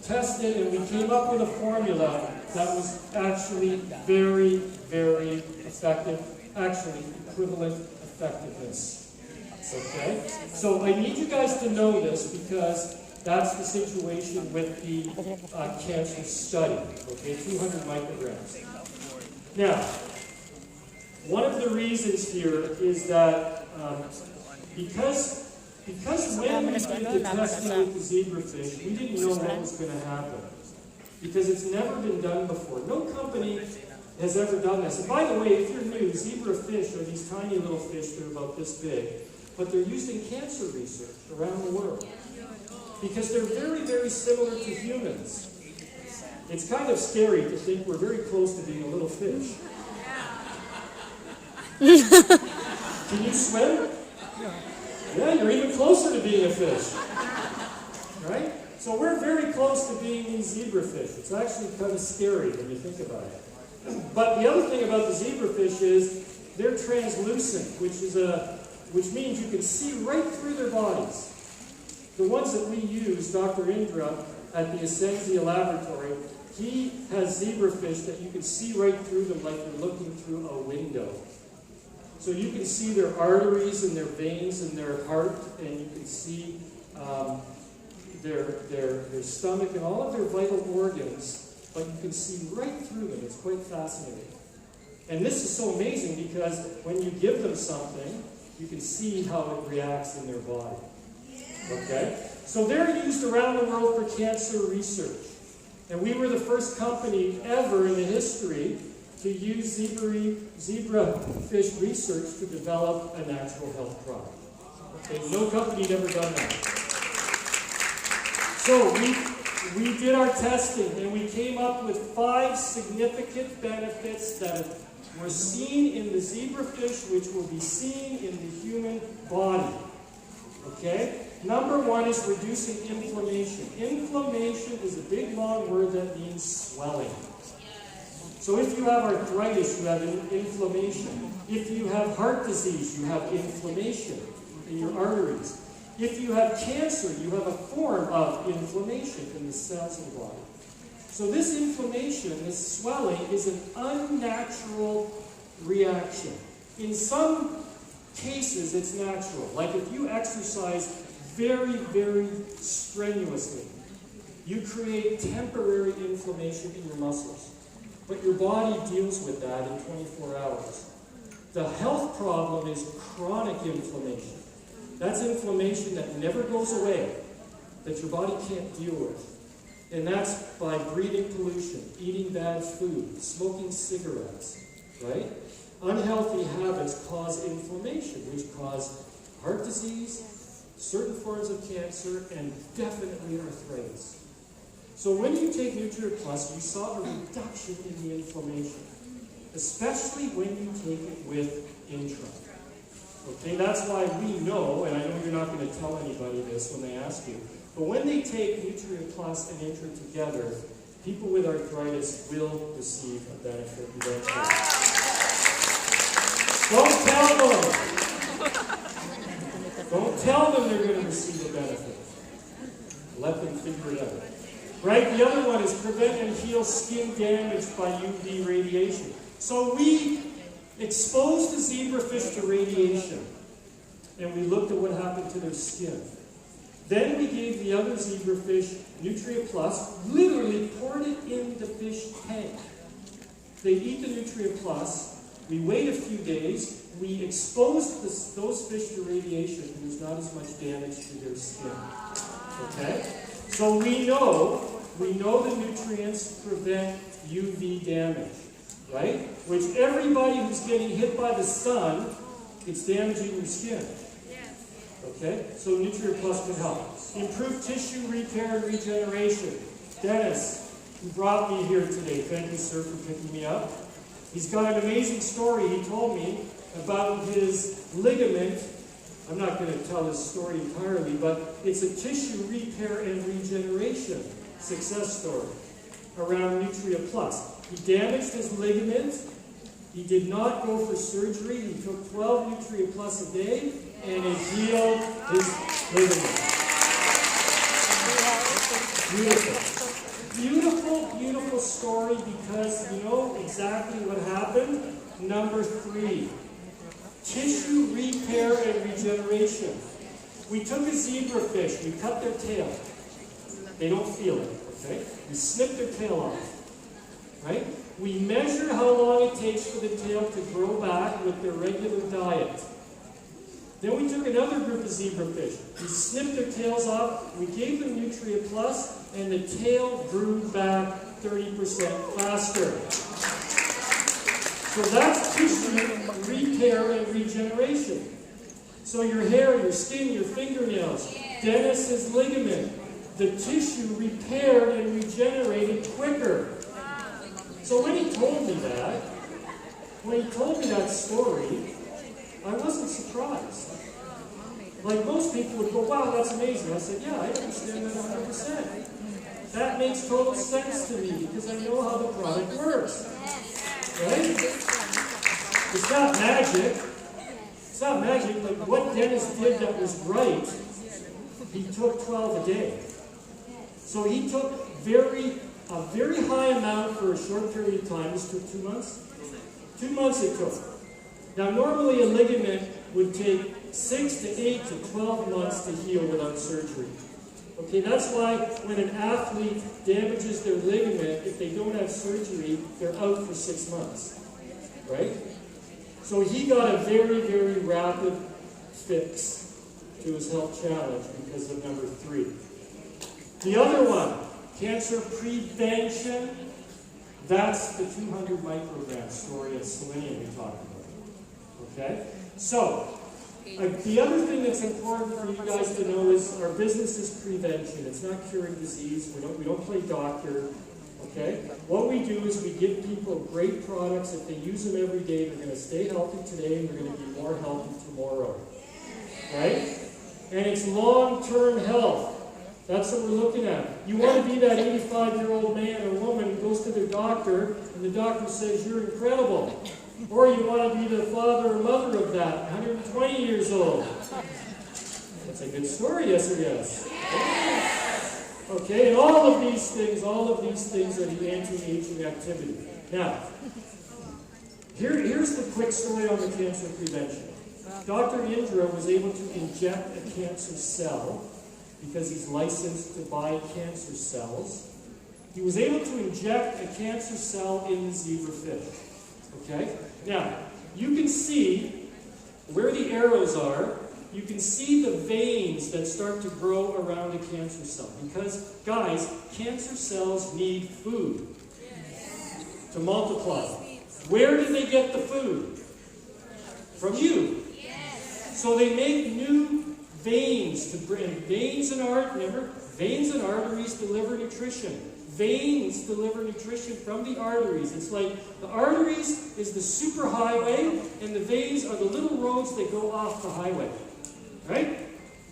tested, and we came up with a formula that was actually very, very effective, actually equivalent effectiveness. Okay? So I need you guys to know this because that's the situation with the cancer study. Okay, 200 micrograms. Now, one of the reasons here is that because when we did the testing with the zebrafish, we didn't know what was going to happen. Because it's never been done before. No company has ever done this. And by the way, if you're new, zebrafish are these tiny little fish that are about this big. But they're used in cancer research around the world. Because they're very, very similar to humans. It's kind of scary to think we're very close to being a little fish. Can you swim? Yeah, you're even closer to being a fish. Right? So we're very close to being these zebrafish. It's actually kind of scary when you think about it. But the other thing about the zebrafish is they're translucent, which means you can see right through their bodies. The ones that we use, Dr. Intra at the Essentia laboratory, he has zebrafish that you can see right through them like you're looking through a window. So you can see their arteries and their veins and their heart, and you can see their stomach and all of their vital organs, but you can see right through them. It's quite fascinating. And this is so amazing because when you give them something, you can see how it reacts in their body. Okay? So they're used around the world for cancer research. And we were the first company ever in the history to use zebrafish research to develop a natural health product. Okay, no company had ever done that. So we did our testing and we came up with 5 significant benefits that were seen in the zebrafish, which will be seen in the human body. Okay? Number 1 is reducing inflammation. Inflammation is a big long word that means swelling. So if you have arthritis, you have inflammation. If you have heart disease, you have inflammation in your arteries. If you have cancer, you have a form of inflammation in the cells of the body. So this inflammation, this swelling, is an unnatural reaction. In some cases, it's natural. Like if you exercise very, very strenuously, you create temporary inflammation in your muscles. But your body deals with that in 24 hours. The health problem is chronic inflammation. That's inflammation that never goes away, that your body can't deal with. And that's by breathing pollution, eating bad food, smoking cigarettes, right? Unhealthy habits cause inflammation, which cause heart disease, certain forms of cancer, and definitely arthritis. So when you take Nutria Plus, you saw a reduction in the inflammation, especially when you take it with Intra. Okay, that's why we know, and I know you're not going to tell anybody this when they ask you, but when they take Nutria Plus and Intra together, people with arthritis will receive a benefit eventually. Don't tell them. Don't tell them they're going to receive a benefit. Let them figure it out. Right? The other one is prevent and heal skin damage by UV radiation. So we exposed the zebrafish to radiation, and we looked at what happened to their skin. Then we gave the other zebrafish Nutria Plus, literally poured it in the fish tank. They eat the Nutria Plus, we wait a few days, we exposed those fish to radiation, and there's not as much damage to their skin. Okay? So we know the nutrients prevent UV damage, right? Which everybody who's getting hit by the sun, it's damaging your skin. Okay? So Nutria Plus can help. Improve tissue repair and regeneration. Dennis, who brought me here today, thank you, sir, for picking me up. He's got an amazing story. He told me about his ligament. I'm not going to tell his story entirely, but it's a tissue repair and regeneration success story around Nutria Plus. He damaged his ligament. He did not go for surgery. He took 12 Nutria Plus a day, and it healed his ligament. Beautiful. Beautiful, beautiful story, because you know exactly what happened. Number 3, tissue repair and regeneration. We took a zebrafish, we cut their tail. They don't feel it, okay? We snip their tail off, right? We measure how long it takes for the tail to grow back with their regular diet. Then we took another group of zebrafish. We snipped their tails off, we gave them Nutria Plus, and the tail grew back 30% faster. So that's tissue repair and regeneration. So your hair, your skin, your fingernails, Dennis's ligament, the tissue repaired and regenerated quicker. So when he told me that story, I wasn't surprised. Like most people would go, wow, that's amazing. I said, yeah, I understand that 100%. That makes total sense to me because I know how the product works. Right? It's not magic. It's not magic. Like what Dennis did that was right, he took 12 a day. So he took a very high amount for a short period of time. This took 2 months. 2 months it took. Now normally a ligament would take 6 to 8 to 12 months to heal without surgery. Okay, that's why when an athlete damages their ligament, if they don't have surgery, they're out for 6 months. Right? So he got a very, very rapid fix to his health challenge because of number 3. The other one, cancer prevention. That's the 200 microgram story of selenium we talked about. Okay? So, the other thing that's important for you guys to know is our business is prevention. It's not curing disease. We don't play doctor. Okay? What we do is we give people great products. If they use them every day, they're going to stay healthy today and they're going to be more healthy tomorrow. Right? And it's long-term health. That's what we're looking at. You want to be that 85-year-old man or woman who goes to their doctor and the doctor says, you're incredible. Or you want to be the father or mother of that, 120 years old. That's a good story, yes or yes? Okay, and all of these things are the anti-aging activity. Now, here's the quick story on the cancer prevention. Dr. Intra was able to inject a cancer cell because he's licensed to buy cancer cells. He was able to inject a cancer cell in the zebrafish. Okay? Now, you can see where the arrows are. You can see the veins that start to grow around a cancer cell. Because, guys, cancer cells need food to multiply. Where do they get the food? From you. So they make new veins to bring veins and remember, veins and arteries deliver nutrition. Veins deliver nutrition from the arteries. It's like the arteries is the superhighway, and the veins are the little roads that go off the highway. Right?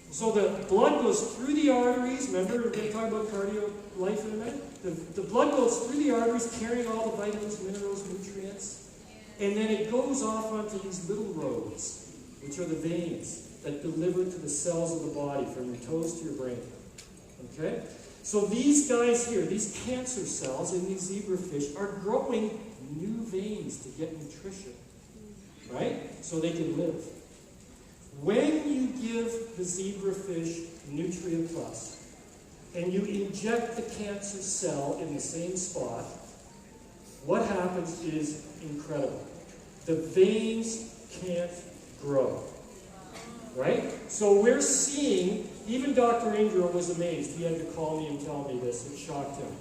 So the blood goes through the arteries. Remember, we're going to talk about Cardiolife in a minute. The blood goes through the arteries, carrying all the vitamins, minerals, nutrients, and then it goes off onto these little roads, which are the veins that deliver to the cells of the body, from your toes to your brain. Okay? So these guys here, these cancer cells in these zebrafish, are growing new veins to get nutrition. Right? So they can live. When you give the zebrafish Nutria Plus, and you inject the cancer cell in the same spot, what happens is incredible. The veins can't grow. Right? So we're seeing, even Dr. Intra was amazed. He had to call me and tell me this. It shocked him.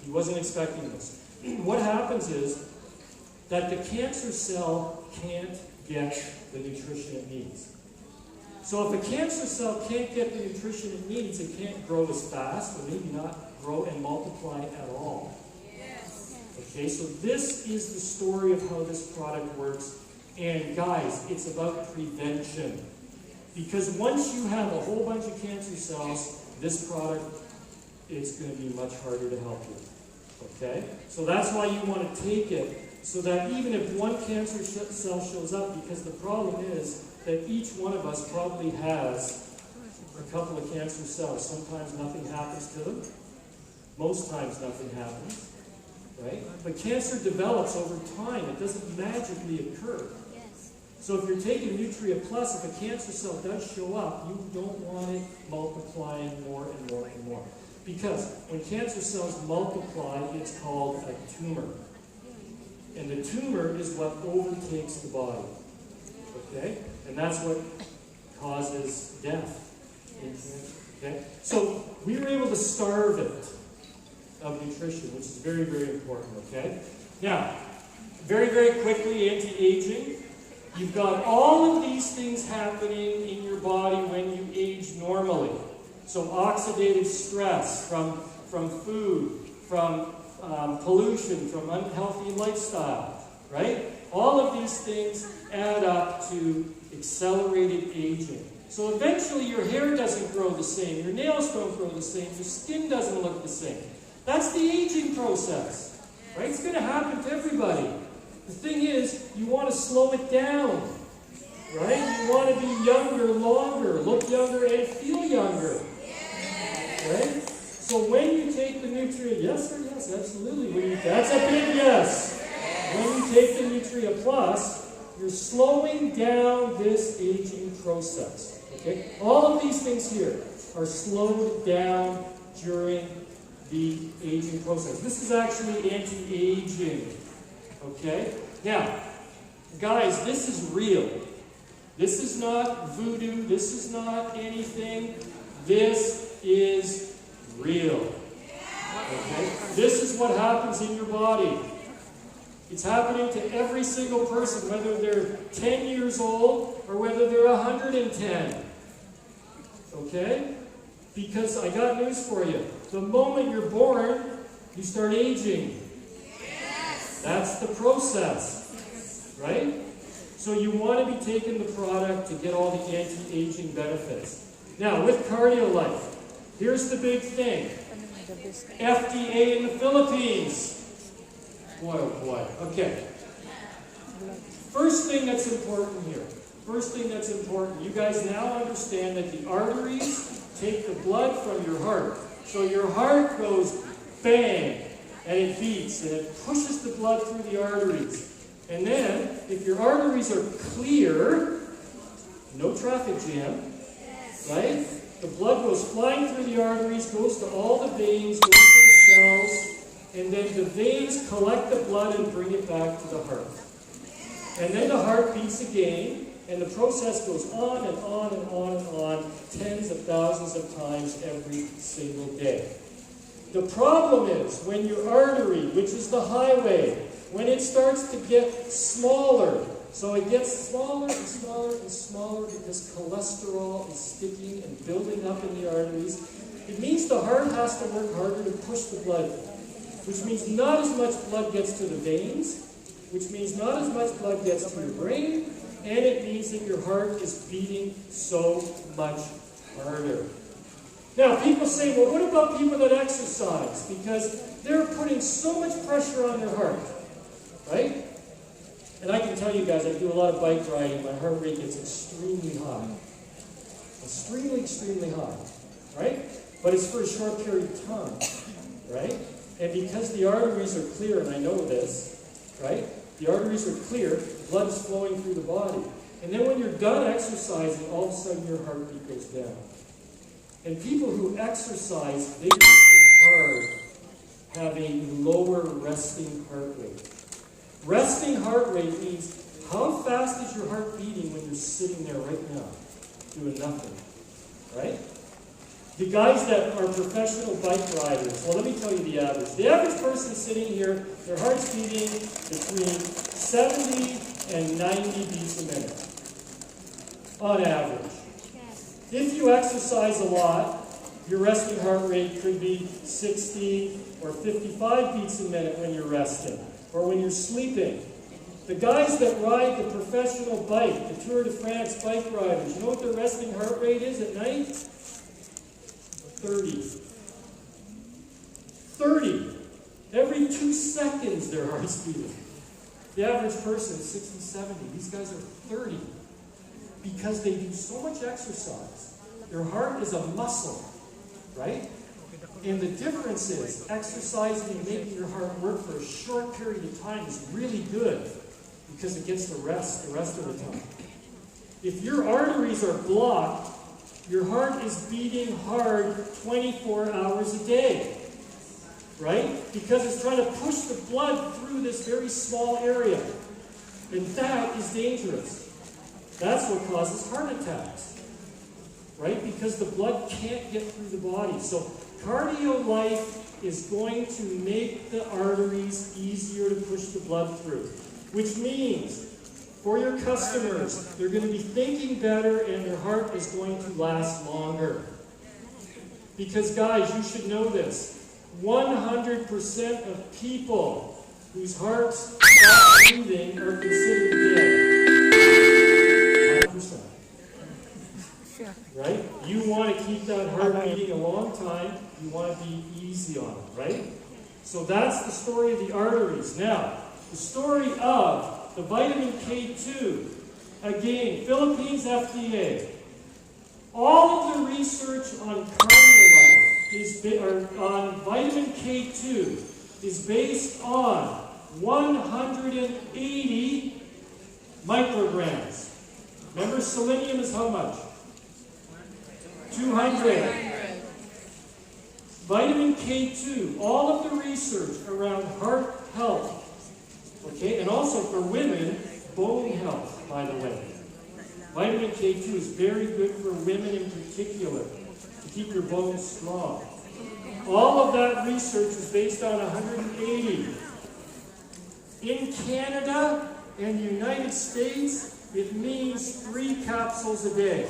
He wasn't expecting this. What happens is that the cancer cell can't get the nutrition it needs. So if a cancer cell can't get the nutrition it needs, it can't grow as fast, or maybe not grow and multiply at all. Okay, so this is the story of how this product works. And guys, it's about prevention. Because once you have a whole bunch of cancer cells, this product is going to be much harder to help you. Okay? So that's why you want to take it, so that even if one cancer cell shows up, because the problem is that each one of us probably has a couple of cancer cells. Sometimes nothing happens to them. Most times nothing happens. Right? But cancer develops over time. It doesn't magically occur. So if you're taking Nutria Plus, if a cancer cell does show up, you don't want it multiplying more and more and more. Because when cancer cells multiply, it's called a tumor. And the tumor is what overtakes the body. Okay? And that's what causes death in cancer. Okay? So we were able to starve it of nutrition, which is very, very important. Okay? Now, very, very quickly, anti-aging. You've got all of these things happening in your body when you age normally. So oxidative stress from food, from pollution, from unhealthy lifestyle, right? All of these things add up to accelerated aging. So eventually your hair doesn't grow the same, your nails don't grow the same, your skin doesn't look the same. That's the aging process, right? It's going to happen to everybody. The thing is, you want to slow it down, right? You want to be younger longer, look younger and feel younger, right? So when you take the Nutria, yes or yes, absolutely. That's a big yes. When you take the Nutria Plus, you're slowing down this aging process, okay? All of these things here are slowed down during the aging process. This is actually anti-aging. Okay? Now, guys, this is real. This is not voodoo. This is not anything. This is real. Okay? This is what happens in your body. It's happening to every single person, whether they're 10 years old or whether they're 110. Okay? Because I got news for you. The moment you're born, you start aging. That's the process. Right? So you want to be taking the product to get all the anti-aging benefits. Now, with Cardiolife, here's the big thing. FDA in the Philippines. Boy, oh boy. Okay. First thing that's important here. First thing that's important. You guys now understand that the arteries take the blood from your heart. So your heart goes bang, and it beats, and it pushes the blood through the arteries. And then, if your arteries are clear, no traffic jam, right? The blood goes flying through the arteries, goes to all the veins, goes to the cells, and then the veins collect the blood and bring it back to the heart. And then the heart beats again, and the process goes on and on and on and on, tens of thousands of times every single day. The problem is, when your artery, which is the highway, when it starts to get smaller, so it gets smaller and smaller and smaller because cholesterol is sticking and building up in the arteries, it means the heart has to work harder to push the blood, which means not as much blood gets to the veins, which means not as much blood gets to your brain, and it means that your heart is beating so much harder. Now, people say, well, what about people that exercise? Because they're putting so much pressure on their heart, right? And I can tell you guys, I do a lot of bike riding, my heart rate gets extremely high. Extremely, extremely high, right? But it's for a short period of time, right? And because the arteries are clear, and I know this, right? The arteries are clear, blood is flowing through the body. And then when you're done exercising, all of a sudden your heartbeat goes down. And people who exercise vigorously hard have a lower resting heart rate. Resting heart rate means how fast is your heart beating when you're sitting there right now, doing nothing, right? The guys that are professional bike riders, well, let me tell you the average. The average person sitting here, their heart's beating between 70 and 90 beats a minute, on average. If you exercise a lot, your resting heart rate could be 60 or 55 beats a minute when you're resting, or when you're sleeping. The guys that ride the professional bike, the Tour de France bike riders, you know what their resting heart rate is at night? 30. 30. Every 2 seconds their heart's beating. The average person is 60, 70. These guys are 30. Because they do so much exercise. Their heart is a muscle, right? And the difference is, exercising and making your heart work for a short period of time is really good because it gets the rest of the time. If your arteries are blocked, your heart is beating hard 24 hours a day, right? Because it's trying to push the blood through this very small area. And that is dangerous. That's what causes heart attacks, right? Because the blood can't get through the body. So Cardiolife is going to make the arteries easier to push the blood through, which means for your customers, they're going to be thinking better and their heart is going to last longer. Because guys, you should know this. 100% of people whose hearts stop breathing are considered dead. 100%. Right? You want to keep that heart beating a long time. You want to be easy on it, right? So that's the story of the arteries. Now, the story of the vitamin K2. Again, Philippines FDA. All of the research on Cardiolife on vitamin K2 is based on 180 micrograms. Remember, selenium is how much? 200. Vitamin K2, all of the research around heart health, okay, and also for women, bone health, by the way. Vitamin K2 is very good for women in particular, to keep your bones strong. All of that research is based on 180. In Canada and the United States, it means 3 capsules a day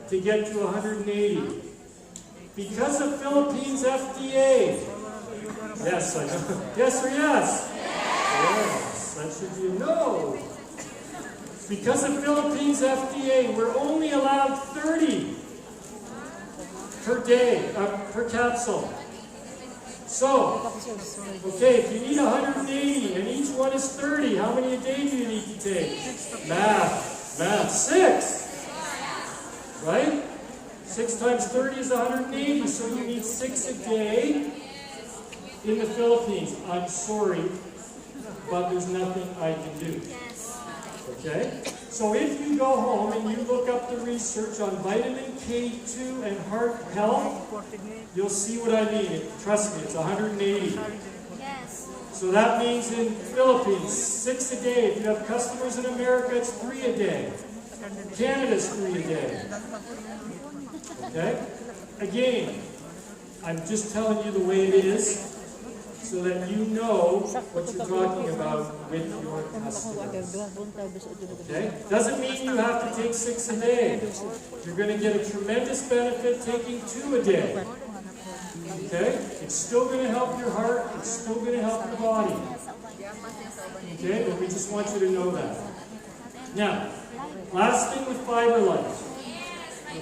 to get to 180. Because of Philippines FDA. Yes, I know. Yes or yes? Yes, that should be a no. Because of Philippines FDA, we're only allowed 30 per day, per capsule. So, okay, if you need 180 and each one is 30, how many a day do you need to take? Math, 6. Right? 6 times 30 is 180, so you need 6 a day in the Philippines. I'm sorry, but there's nothing I can do. Okay? So if you go home and you look up the research on vitamin K2 and heart health, you'll see what I mean. Trust me, it's 180. So that means in Philippines, 6 a day. If you have customers in America, it's 3 a day. Canada's 3 a day. Okay? Again, I'm just telling you the way it is, so that you know what you're talking about with your customers. Okay? Doesn't mean you have to take 6 a day. You're going to get a tremendous benefit taking 2 a day. Okay? It's still going to help your heart. It's still going to help your body. Okay? But we just want you to know that. Now, last thing with Fibrelife.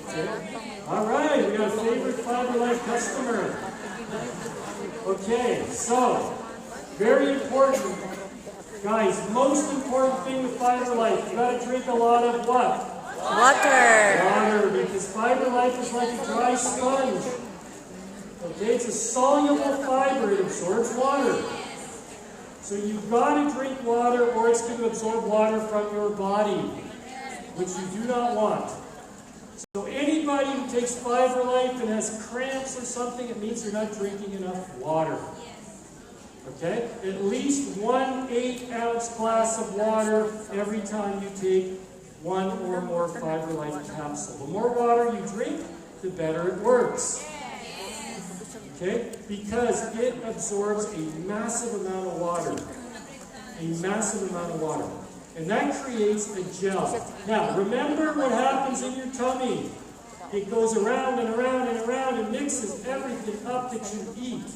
Okay? All right, we got a favorite Fibrelife customer. Okay, so, very important. Guys, most important thing with Fibrelife, you got to drink a lot of what? Water. Water, because Fibrelife is like a dry sponge. Okay, it's a soluble fiber, it absorbs water. So you've got to drink water or it's going to absorb water from your body, which you do not want. So anybody who takes Fibrelife and has cramps or something, it means you're not drinking enough water. Okay? At least 1 8-ounce glass of water every time you take 1 or more Fibrelife capsule. The more water you drink, the better it works. Okay? Because it absorbs a massive amount of water. A massive amount of water. And that creates a gel. Now, remember what happens in your tummy. It goes around and around and around and mixes everything up that you eat.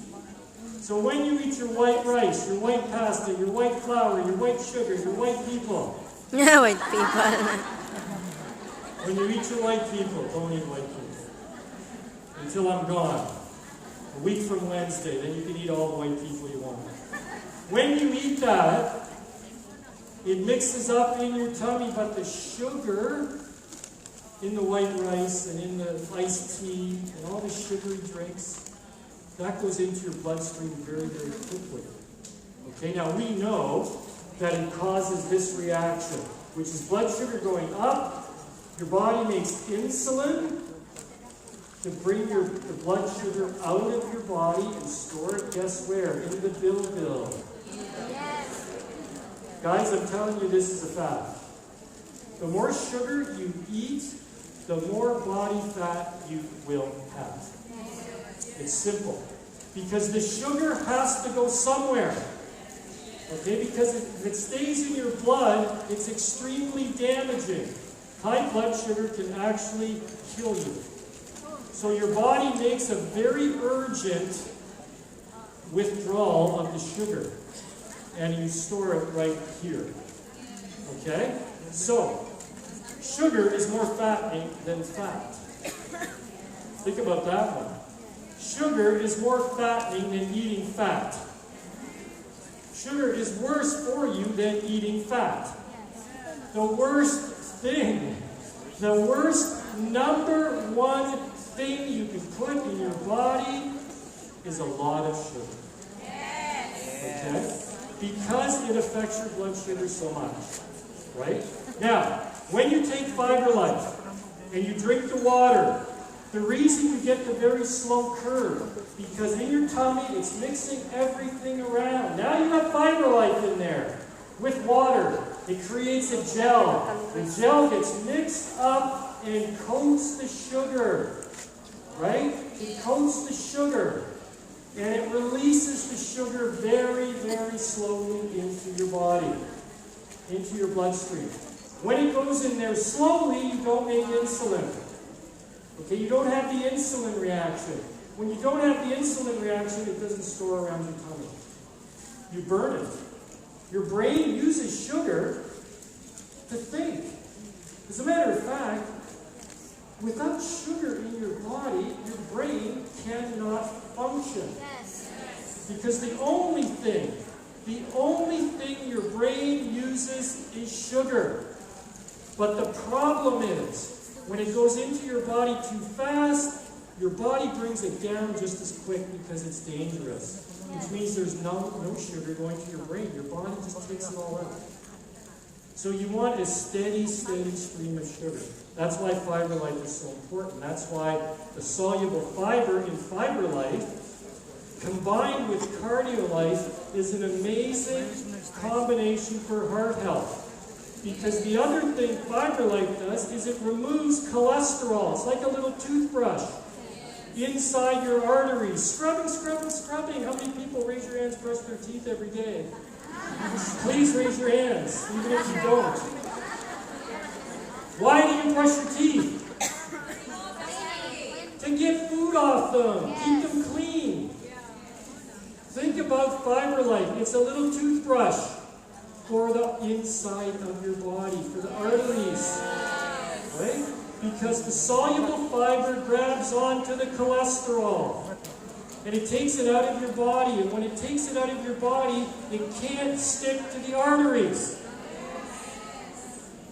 So when you eat your white rice, your white pasta, your white flour, your white sugar, your white people. White people. When you eat your white people, don't eat white people. Until I'm gone. A week from Wednesday, then you can eat all the white people you want. When you eat that, it mixes up in your tummy, but the sugar in the white rice and in the iced tea and all the sugary drinks, that goes into your bloodstream very, very quickly. Okay, now we know that it causes this reaction, which is blood sugar going up. Your body makes insulin to bring the blood sugar out of your body and store it, guess where? In the bilbil. Guys, I'm telling you, this is a fact. The more sugar you eat, the more body fat you will have. It's simple. Because the sugar has to go somewhere. Okay, because if it stays in your blood, it's extremely damaging. High blood sugar can actually kill you. So your body makes a very urgent withdrawal of the sugar. And you store it right here. Okay? So, sugar is more fattening than fat. Think about that one. Sugar is more fattening than eating fat. Sugar is worse for you than eating fat. The worst thing, the worst number one thing you can put in your body is a lot of sugar. Okay? Because it affects your blood sugar so much. Right? Now, when you take Fibrelife and you drink the water, the reason you get the very slow curve, because in your tummy it's mixing everything around. Now you have Fibrelife in there with water. It creates a gel. The gel gets mixed up and coats the sugar. right? It coats the sugar. And it releases the sugar very, very slowly into your body, into your bloodstream. When it goes in there slowly, you don't make insulin. Okay, you don't have the insulin reaction. When you don't have the insulin reaction, it doesn't store around your tummy. You burn it. Your brain uses sugar to think. As a matter of fact, without sugar in your body, your brain cannot function. Because the only thing your brain uses is sugar. But the problem is, when it goes into your body too fast, your body brings it down just as quick because it's dangerous. Which means there's no sugar going to your brain. Your body just takes it all out. So you want a steady stream of sugar. That's why Fibrelife is so important. That's why the soluble fiber in Fibrelife combined with Cardiolife is an amazing combination for heart health. Because the other thing Fibrelife does is it removes cholesterol. It's like a little toothbrush inside your arteries. Scrubbing. How many people, raise your hands, brush their teeth every day? Please raise your hands, even if you don't. Why do you brush your teeth? To get food off them. Keep them clean. Think about Fibrelife. It's a little toothbrush for the inside of your body, for the arteries. Right? Because the soluble fiber grabs onto the cholesterol. And it takes it out of your body. And when it takes it out of your body, it can't stick to the arteries.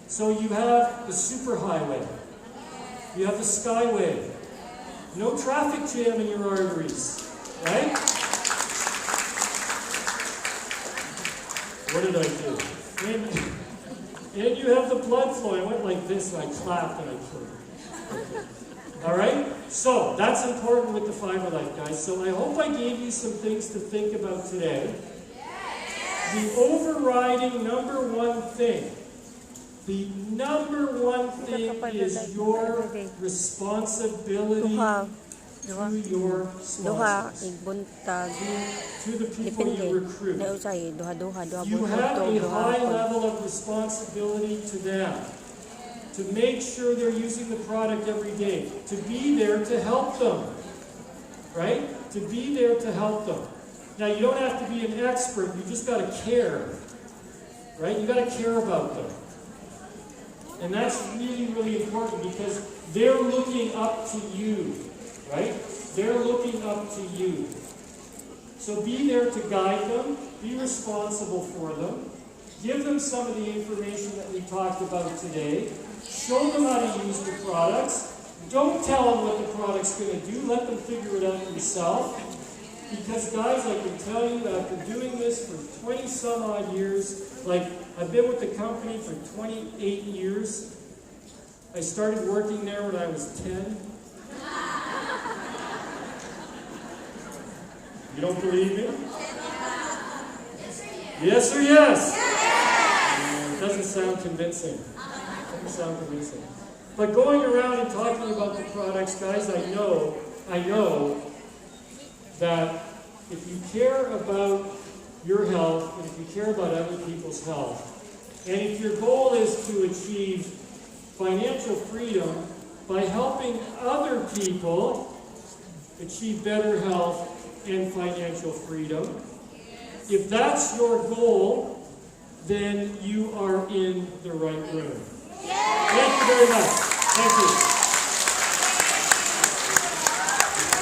So you have the superhighway. You have the skyway. No traffic jam in your arteries. Right? What did I do? And you have the blood flow. I went like this and I clapped and I killed. All right? So, that's important with the Fibrelife, guys. So I hope I gave you some things to think about today. The overriding number one thing is your responsibility to your sponsors, to the people you recruit. You have a high level of responsibility to them, to make sure they're using the product every day, to be there to help them, right? To be there to help them. Now, you don't have to be an expert, you just got to care, right? You got to care about them. And that's really, really important because they're looking up to you, right? They're looking up to you. So be there to guide them, be responsible for them, give them some of the information that we talked about today, show them how to use the products, don't tell them what the product's going to do, let them figure it out themselves. Because guys, I can tell you that after doing this for 20 some odd years, like I've been with the company for 28 years, I started working there when I was 10. You don't believe me? Yes or yes? It doesn't sound convincing. But going around and talking about the products, guys, I know that if you care about your health, and if you care about other people's health, and if your goal is to achieve financial freedom by helping other people achieve better health and financial freedom, if that's your goal, then you are in the right room. Thank you very much. Thank you.